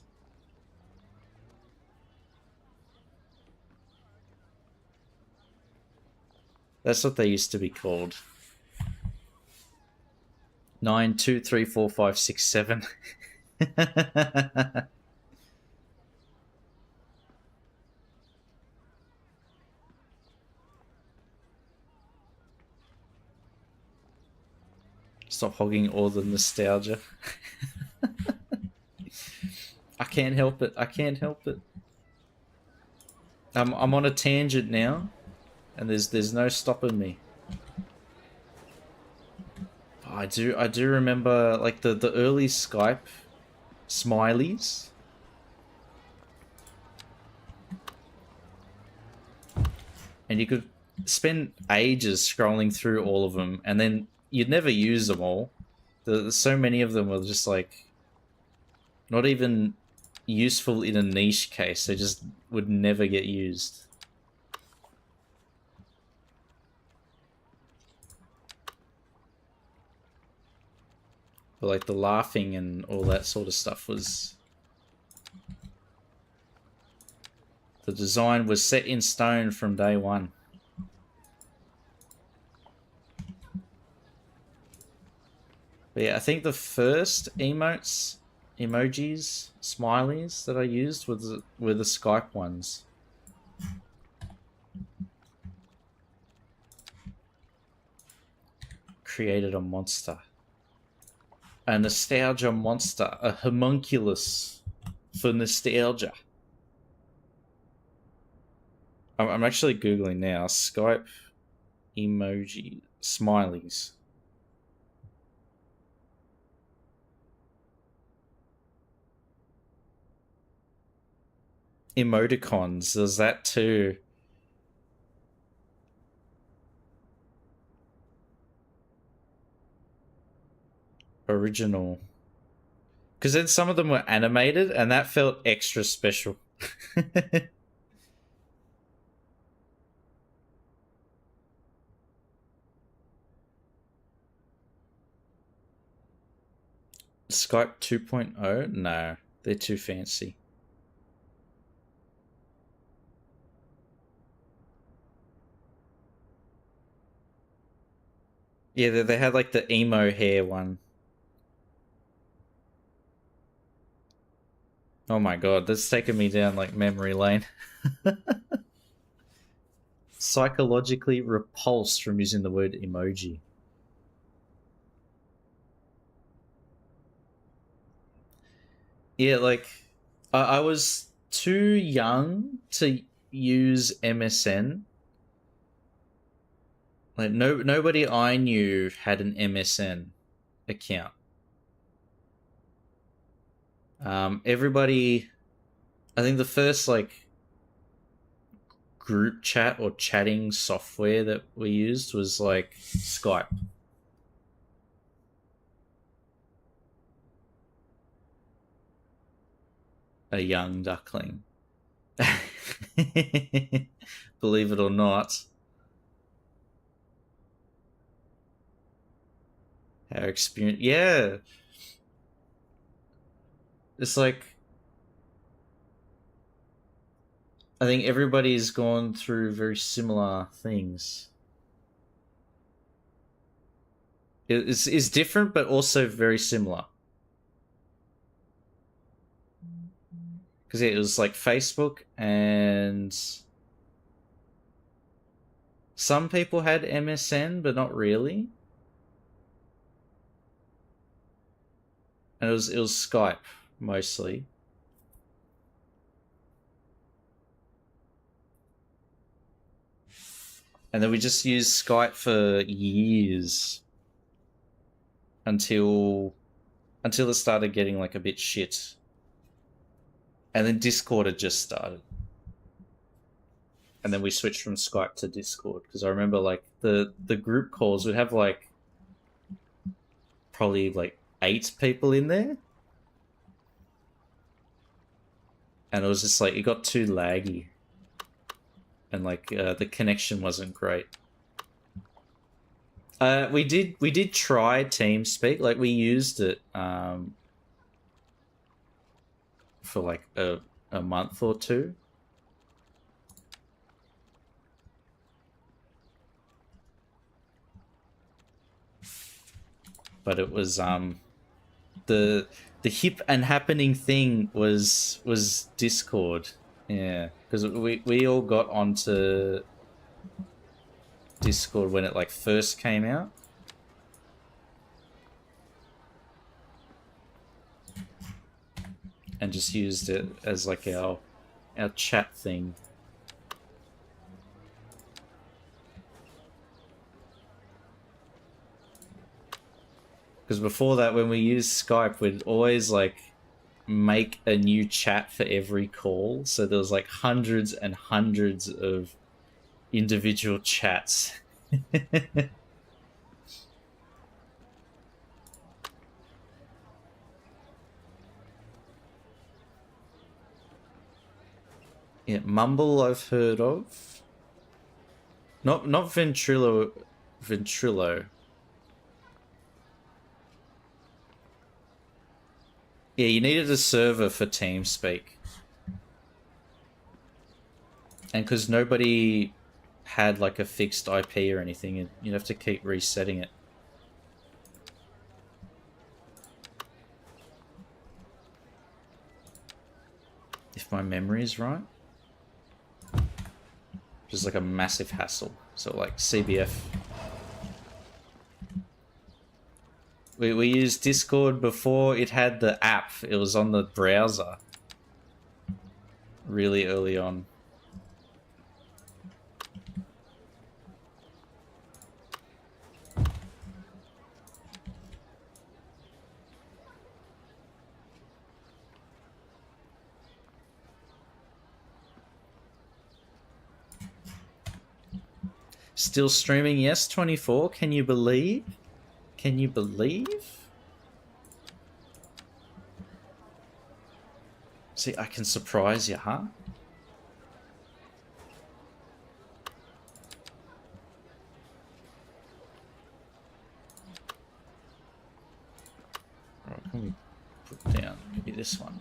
That's what they used to be called. 9, 2, 3, 4, 5, 6, 7. Stop hogging all the nostalgia. I can't help it. I can't help it. I'm on a tangent now, and there's no stopping me. Oh, I do remember like the early Skype smileys. And you could spend ages scrolling through all of them, and then you'd never use them all. So many of them were just like not even useful in a niche case. They just would never get used. But like the laughing and all that sort of stuff was... The design was set in stone from day one. But yeah, I think the first emojis, smileys that I used were the Skype ones. Created a monster. A nostalgia monster. A homunculus for nostalgia. I'm actually Googling now. Skype emoji smileys. Emoticons, there's that too. Original. Because then some of them were animated, and that felt extra special. Skype 2.0? No, they're too fancy. Yeah, they had like the emo hair one. Oh my god, that's taken me down like memory lane. Psychologically repulsed from using the word emoji. Yeah, like I was too young to use MSN. Like nobody I knew had an MSN account. Everybody, I think the first like group chat or chatting software that we used was like Skype. A young duckling. Believe it or not. Our experience, yeah. It's like I think everybody's gone through very similar things. It's different, but also very similar. Because it was like Facebook, and some people had MSN, but not really. And it was Skype mostly. And then we just used Skype for years until it started getting like a bit shit. And then Discord had just started. And then we switched from Skype to Discord because I remember like the group calls would have like probably like 8 people in there. And it was just like it got too laggy. And like the connection wasn't great. We did try TeamSpeak. Like we used it for like a month or two. But it was the hip and happening thing was Discord. Yeah, because we all got onto Discord when it like first came out. And just used it as like our chat thing. Because before that, when we used Skype, we'd always like make a new chat for every call. So there was like hundreds and hundreds of individual chats. Yeah, Mumble I've heard of. Not Ventrilo. Yeah, you needed a server for TeamSpeak. And because nobody had like a fixed IP or anything, you'd have to keep resetting it. If my memory is right. Just like a massive hassle. So like CBF. We used Discord before it had the app. It was on the browser. Really early on. Still streaming, yes, 24. Can you believe? Can you believe? See, I can surprise you, huh? What can we put down? Maybe this one.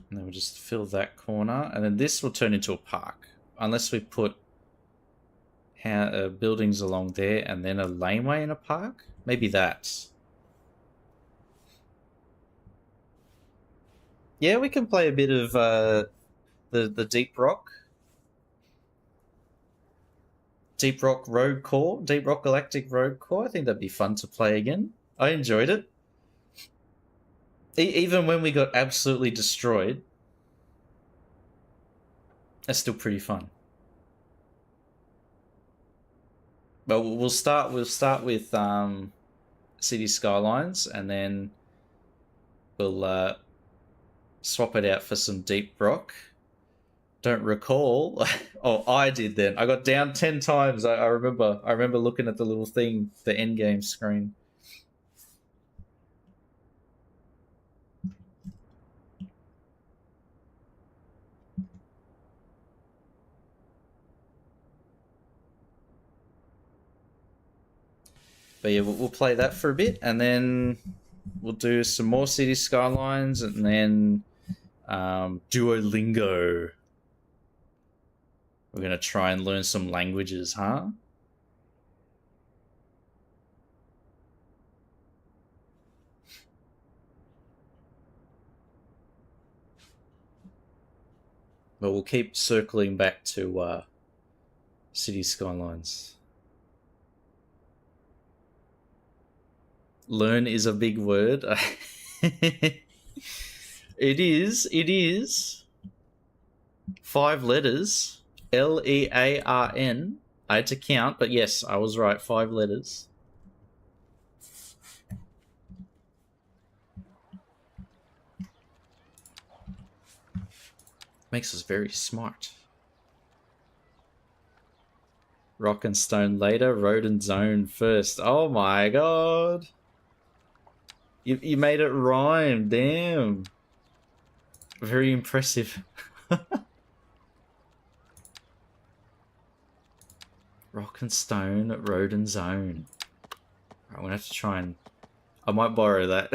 And then we'll just fill that corner. And then this will turn into a park. unless we put buildings along there and then a laneway in a park. Maybe that. Yeah, we can play a bit of the Deep Rock. Deep Rock Road Core, Deep Rock Galactic Road Core. I think that'd be fun to play again. I enjoyed it. Even when we got absolutely destroyed, that's still pretty fun. But we'll start with City Skylines, and then we'll swap it out for some Deep Rock. Don't recall. Oh, I did then. I got down 10 times. I remember looking at the little thing, the end game screen. But yeah, we'll play that for a bit, and then we'll do some more City Skylines, and then Duolingo. We're going to try and learn some languages, huh? But we'll keep circling back to City Skylines. Learn is a big word. It is. 5 letters. Learn. I had to count, but yes, I was right. 5 letters. Makes us very smart. Rock and stone later, road and zone first. Oh my god. You made it rhyme, damn. Very impressive. Rock and stone, road and zone. Right, I'm gonna have to try and... I might borrow that.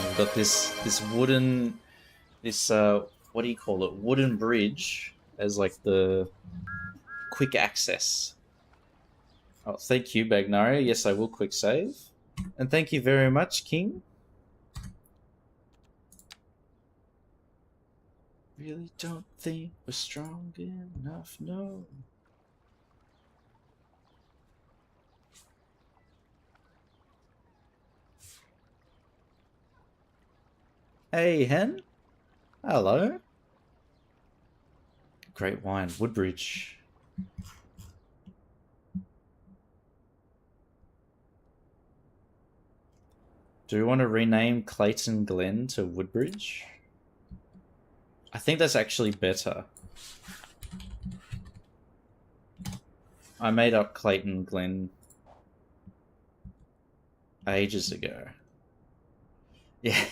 We've got this wooden, what do you call it? Wooden bridge as like the quick access. Oh, thank you, Bagnaria. Yes, I will quick save. And thank you very much, King. Really don't think we're strong enough, no. Hey, Hen. Hello. Great wine, Woodbridge. Do we want to rename Clayton Glen to Woodbridge? I think that's actually better. I made up Clayton Glen ages ago. Yeah.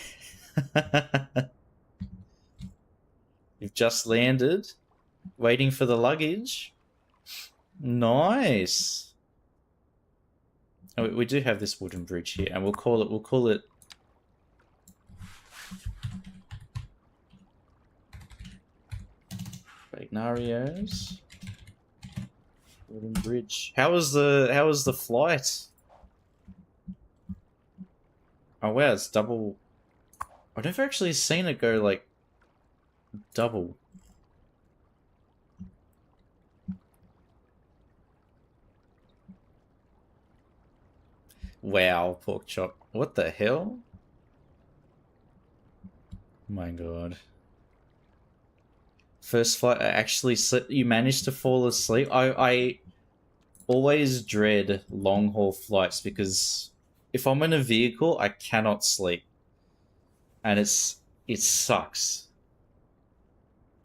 You've just landed, waiting for the luggage. Nice. Oh, we do have this wooden bridge here, and we'll call it Bagnario's wooden bridge. How was the flight? Oh wow, it's double. I've never actually seen it go like double. Wow, pork chop. What the hell? My god. First flight, I actually slept. You managed to fall asleep. I always dread long haul flights because if I'm in a vehicle, I cannot sleep, and it sucks.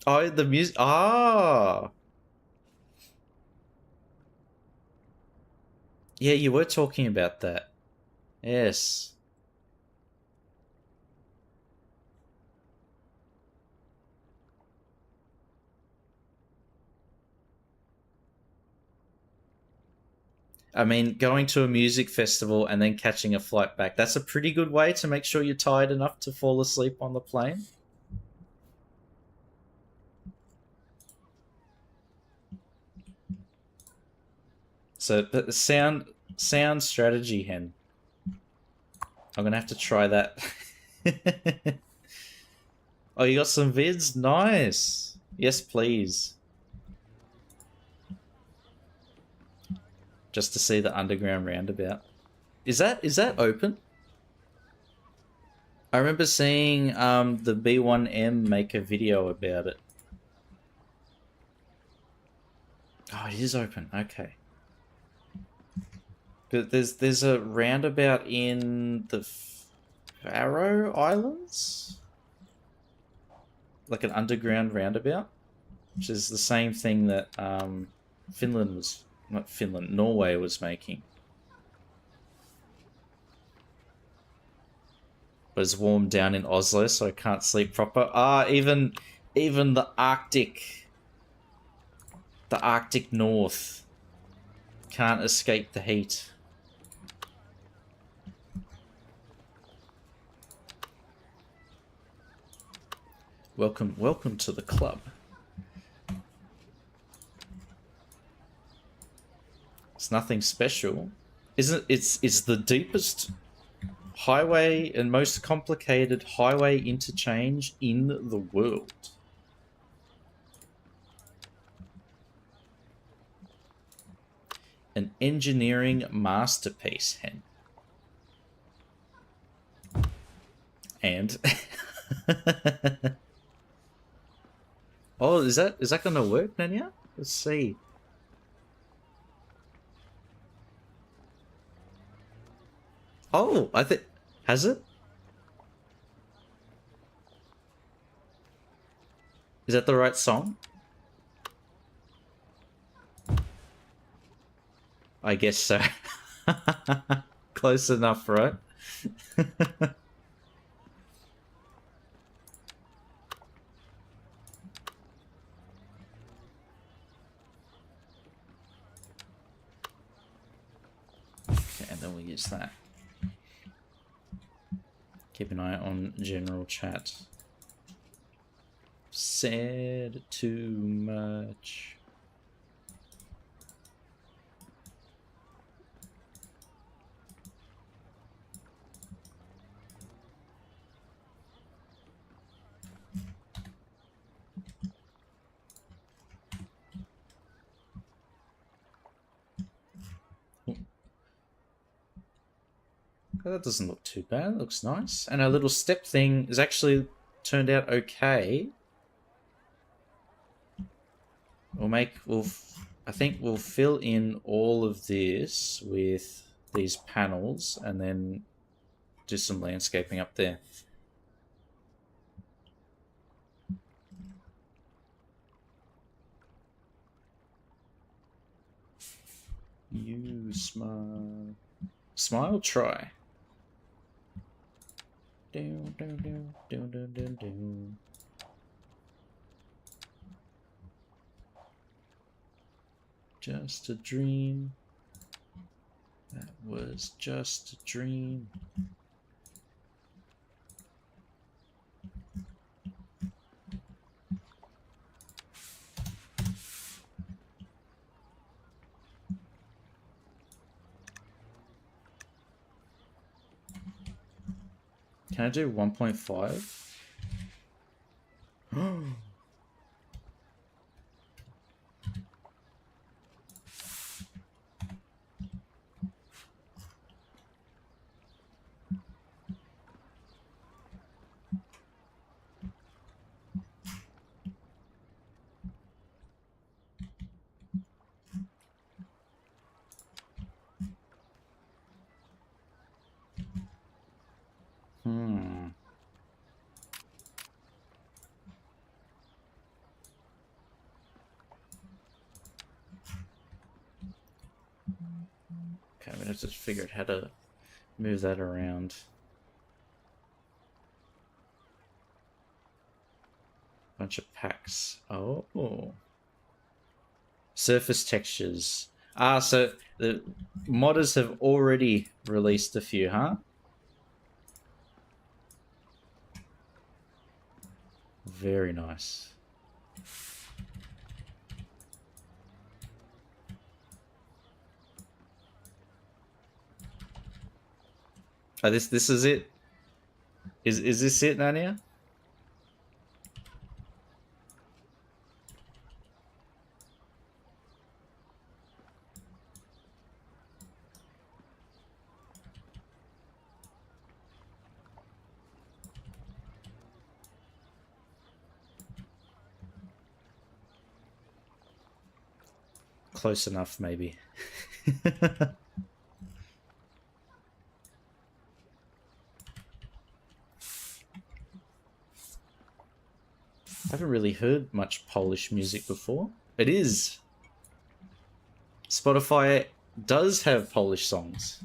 Oh, the music. Ah. Yeah, you were talking about that. Yes. I mean, going to a music festival and then catching a flight back, that's a pretty good way to make sure you're tired enough to fall asleep on the plane. So, the sound strategy, Hen. I'm going to have to try that. Oh, you got some vids? Nice. Yes, please. Just to see the underground roundabout. Is that open? I remember seeing the B1M make a video about it. Oh, it is open. Okay. But there's a roundabout in the Faroe Islands, like an underground roundabout, which is the same thing that Norway was making. But it's warm down in Oslo, so I can't sleep proper. Even the Arctic North can't escape the heat. Welcome to the club. It's nothing special. It's the deepest highway and most complicated highway interchange in the world. An engineering masterpiece, Hen. And oh, is that gonna work, Nanya? Let's see. Oh, I think... Has it? Is that the right song? I guess so. Close enough, right? Okay, and then we'll use that. Keep an eye on general chat. Said too much. That doesn't look too bad. It looks nice. And our little step thing is actually turned out okay. I think we'll fill in all of this with these panels and then do some landscaping up there. You smile, try. Just a dream. That was just a dream. Can I do 1.5? Okay, I'm gonna have to figure out how to move that around. Bunch of packs. Oh. Surface textures. Ah, so the modders have already released a few, huh? Very nice. Oh, this is it. Is this it, Nania? Close enough, maybe. I haven't really heard much Polish music before. It is. Spotify does have Polish songs.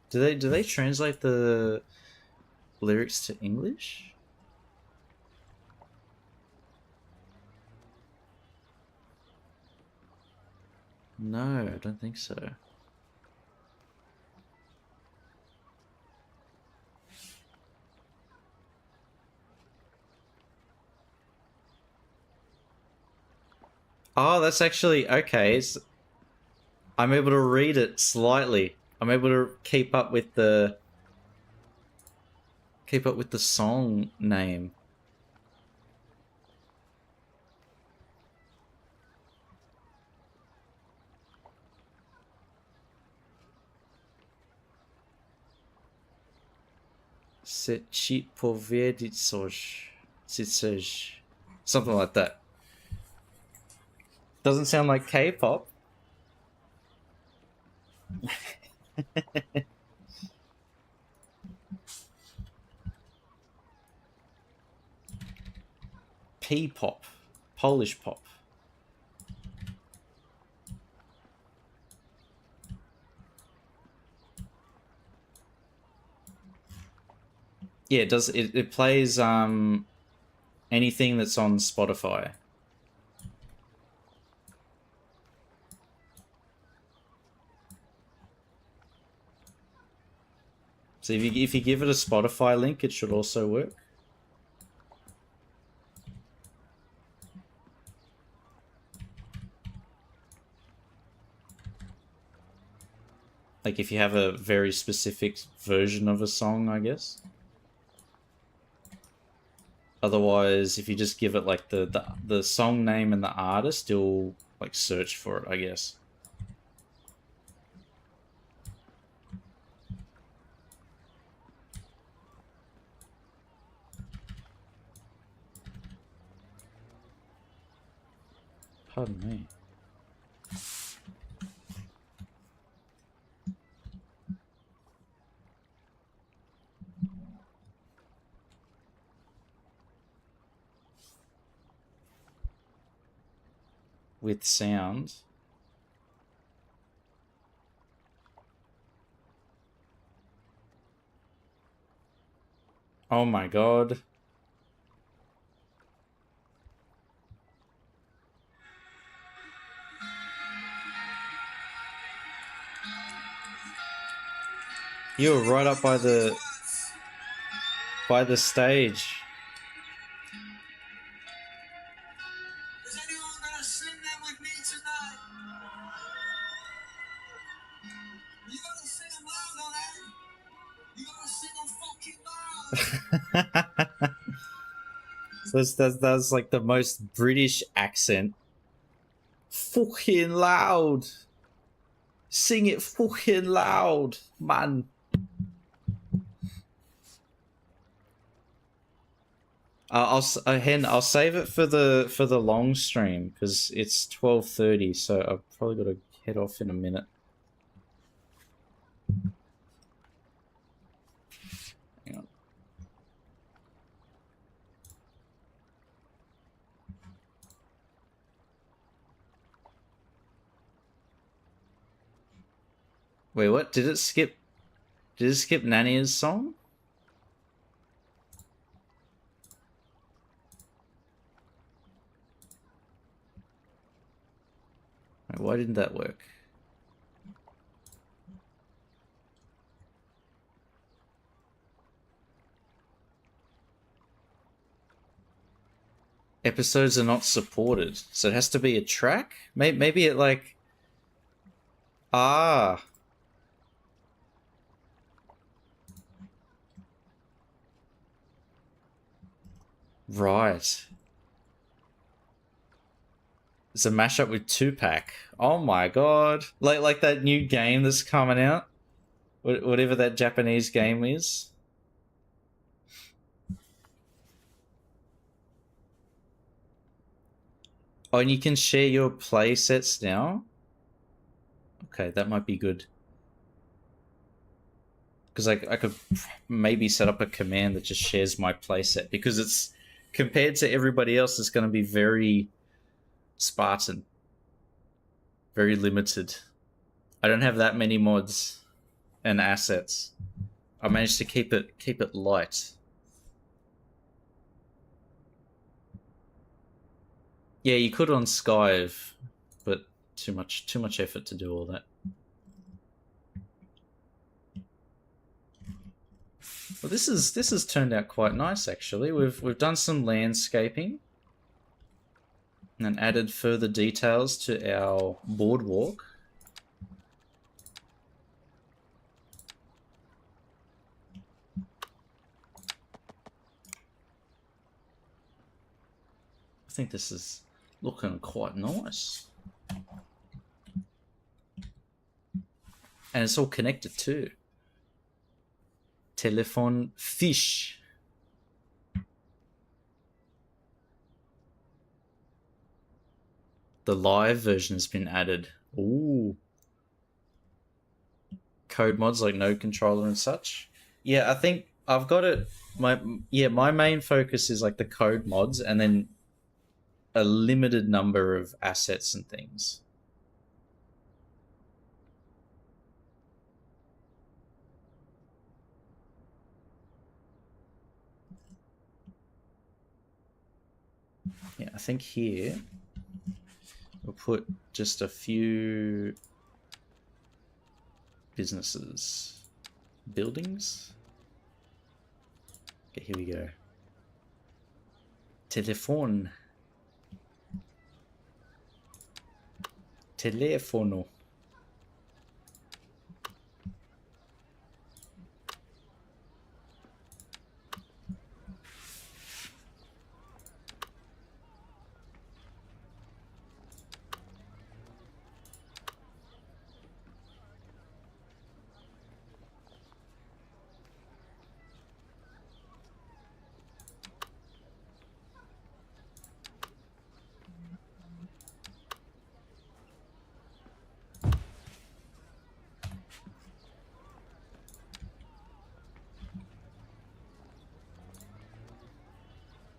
Do they translate the lyrics to English? No, I don't think so. Oh, that's actually okay. I'm able to read it slightly. I'm able to keep up with the song name. Chcę ci powiedzieć coś. Something like that. Doesn't sound like K-pop. P-pop. Polish pop. Yeah, it plays anything that's on Spotify. So if you give it a Spotify link, it should also work. Like if you have a very specific version of a song, I guess. Otherwise, if you just give it like the song name and the artist, it'll like search for it, I guess. Pardon me. With sound. Oh my god. You were right up by the stage. Is anyone gonna sing them with me tonight? You gotta sing them loud, alright? You gotta sing them fucking loud. So that's like the most British accent. Fucking loud. Sing it fucking loud, man. I'll save it for the long stream because it's 12:30, so I've probably got to head off in a minute. Hang on. Wait, what? Did it skip? Did it skip Nania's song? Wait, why didn't that work? Episodes are not supported, so it has to be a track? Maybe it like... Ah... Right. It's a mashup with Tupac. Oh my god. Like that new game that's coming out. Whatever that Japanese game is. Oh, and you can share your play sets now? Okay, that might be good. Because I could maybe set up a command that just shares my playset, because it's compared to everybody else, it's going to be very Spartan, very limited. I don't have that many mods and assets. I managed to keep it light. Yeah, you could on Skive, but too much effort to do all that. Well, this has turned out quite nice actually. We've done some landscaping and added further details to our boardwalk. I think this is looking quite nice. And it's all connected too. Telephone fish. The live version has been added. Ooh. Code mods like Node Controller and such. Yeah, I think I've got it. My main focus is like the code mods and then a limited number of assets and things. Yeah, I think here we'll put just a few businesses, buildings. Okay, here we go. Telephone. Telefono.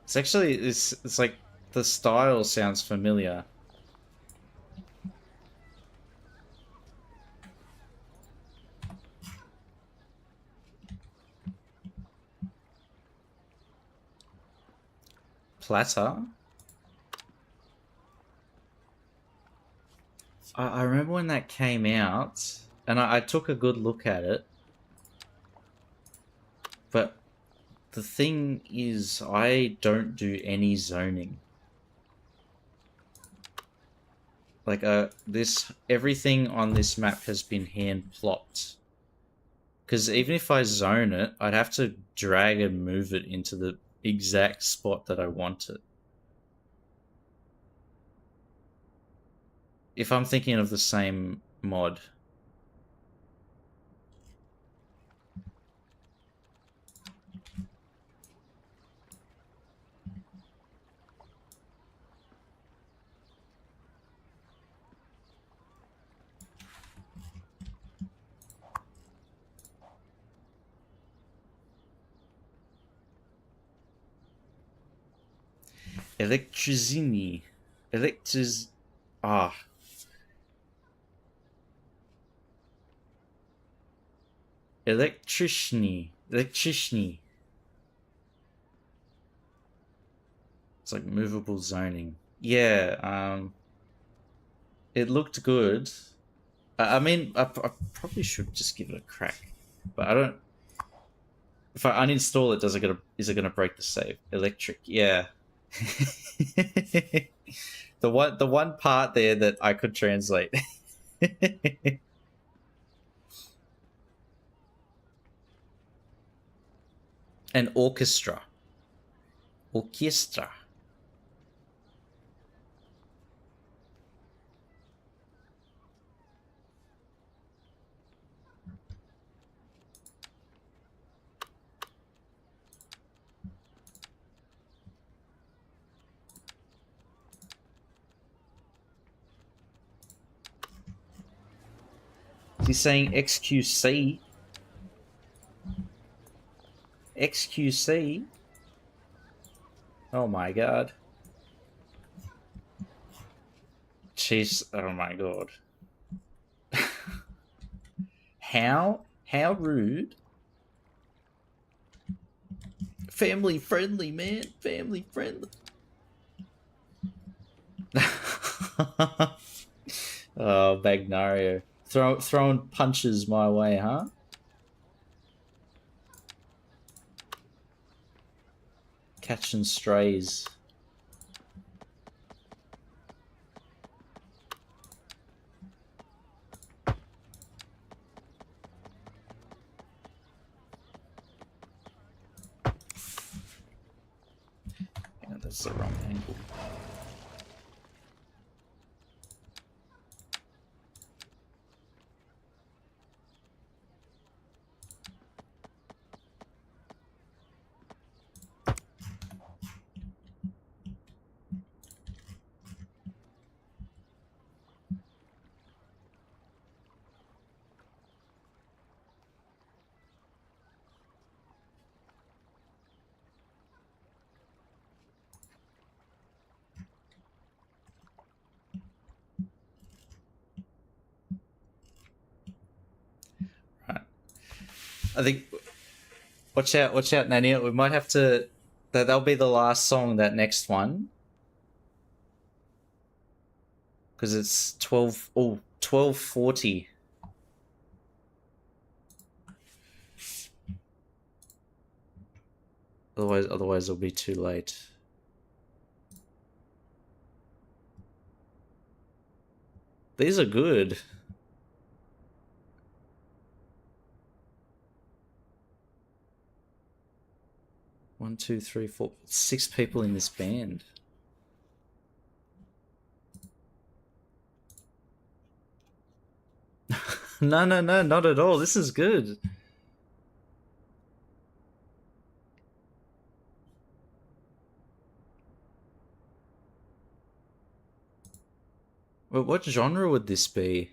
It's actually, it's like the style sounds familiar. Platter. I remember when that came out, and I took a good look at it. But the thing is, I don't do any zoning. Like, everything on this map has been hand plopped. Because even if I zone it, I'd have to drag and move it into the exact spot that I want it. If I'm thinking of the same mod. Electricini. Ah. Electricity. It's like movable zoning. Yeah, it looked good. I mean, I probably should just give it a crack, but I don't. If I uninstall it, is it gonna break the save? Electric, yeah. The one part there that I could translate. An orchestra. Orchestra. He's saying XQC. XQC? Oh my god. Jeez, oh my god. How rude. Family friendly, man. Family friendly. Oh, Bagnario. Throwing punches my way, huh? Catching strays. Yeah, that's the wrong angle. I think. Watch out, Nania. We might have to. That'll be the last song, that next one. Because it's 12. Oh, 12:40. Otherwise it'll be too late. These are good. One, two, three, four, 6 people in this band. No, not at all. This is good. Well, what genre would this be?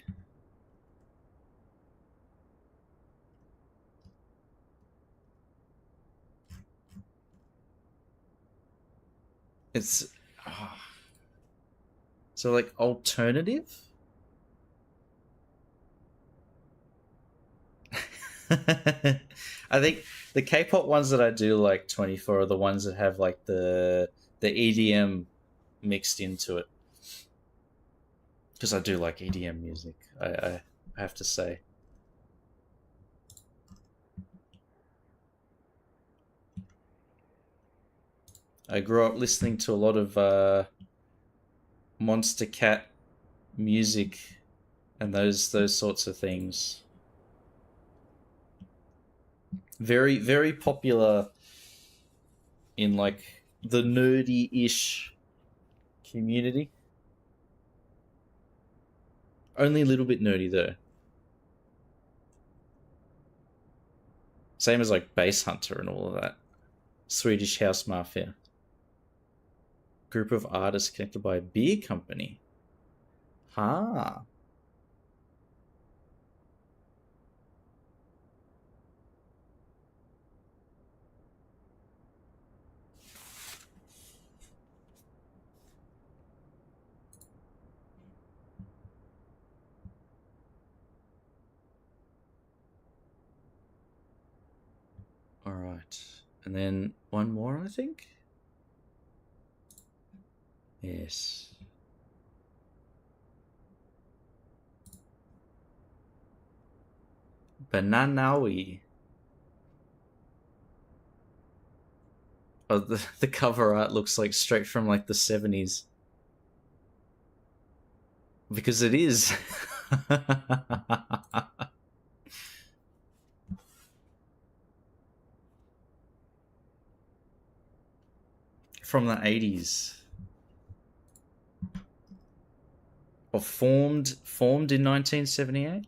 It's so like alternative. I think the K-pop ones that I do like 24 are the ones that have like the EDM mixed into it, because I do like EDM music. I have to say. I grew up listening to a lot of Monster Cat music and those sorts of things. Very popular in like the nerdy-ish community. Only a little bit nerdy though. Same as like Bass Hunter and all of that. Swedish House Mafia. Group of artists connected by a beer company. Ah. Right. And then one more, I think. Yes. Bananawi. Oh, the cover art looks like straight from like the 70s. Because it is. From the 80s. Or formed in 1978?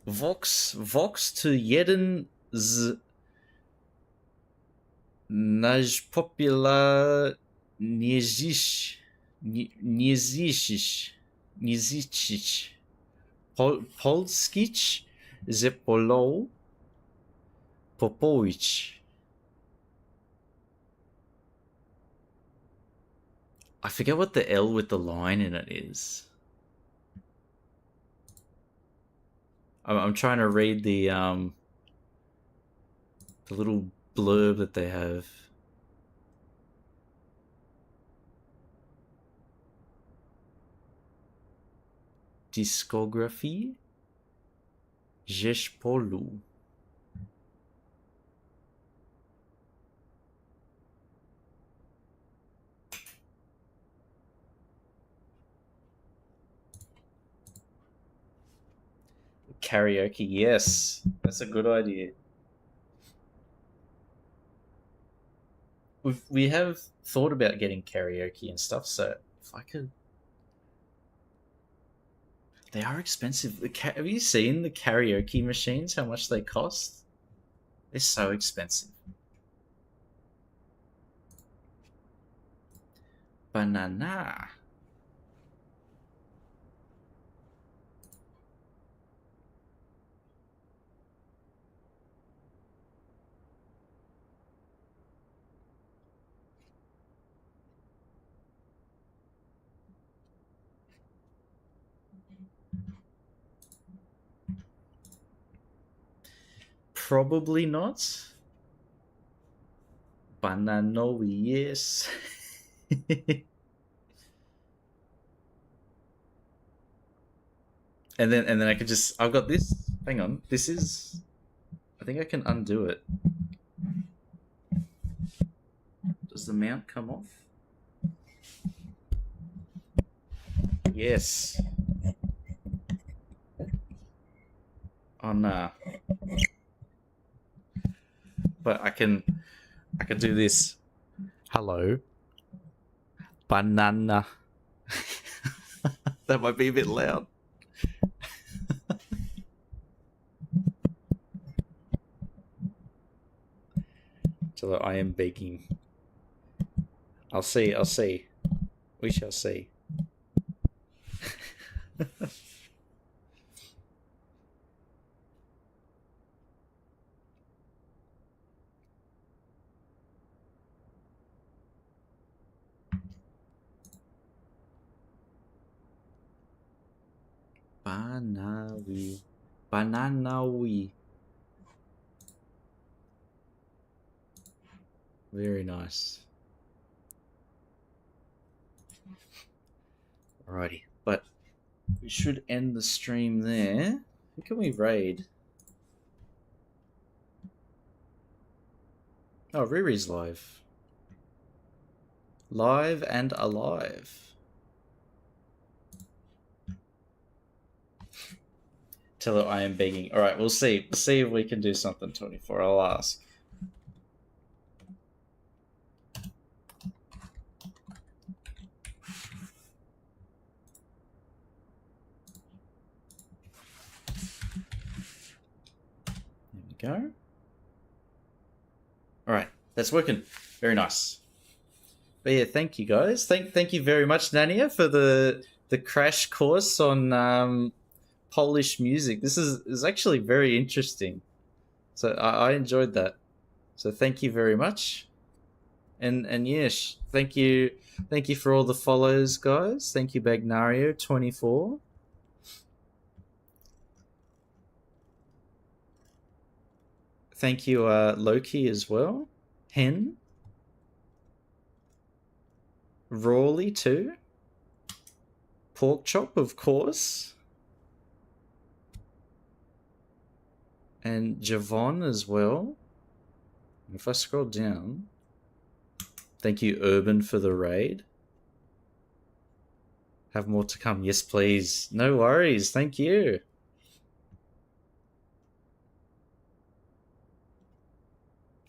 Vox to jeden z najpopular niezich polskich zepolou Popowicz. I forget what the L with the line in it is. I'm trying to read the little blurb that they have. Discography Zespolu. Karaoke, yes, that's a good idea. We have thought about getting karaoke and stuff, so if I could. They are expensive. Have you seen the karaoke machines? How much they cost? They're so expensive. Banana. Probably not. Banano, yes. and then I could just. I've got this. Hang on. This is. I think I can undo it. Does the mount come off? Yes. Oh nah. But I can do this. Hello. Banana. That might be a bit loud. So that I am baking. I'll see. We shall see. Bananawi. Very nice. Alrighty, but we should end the stream there. Who can we raid? Oh, Riri's live. Live and alive. Tell her I am begging. Alright, we'll see. We'll see if we can do something, 24. I'll ask. There we go. Alright, that's working. Very nice. But yeah, thank you guys. Thank you very much, Nania, for the crash course on Polish music. This is actually very interesting. So I enjoyed that. So thank you very much. And yes, thank you for all the follows, guys. Thank you, Bagnario24. Thank you, Loki, as well. Hen. Rawley, too. Pork Chop, of course. And Javon as well. If I scroll down... Thank you, Urban, for the raid. Have more to come. Yes, please. No worries. Thank you.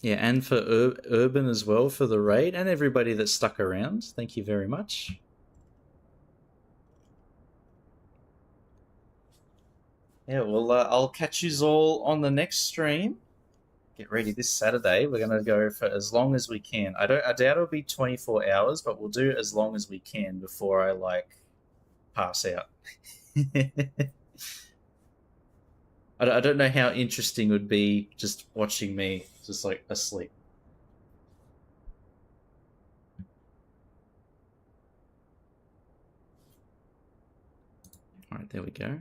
Yeah, and for Urban as well for the raid, and everybody that stuck around. Thank you very much. Yeah, well, I'll catch you all on the next stream. Get ready this Saturday. We're gonna go for as long as we can. I doubt it'll be 24 hours, but we'll do as long as we can before I like pass out. I don't know how interesting it would be just watching me just like asleep. All right, there we go.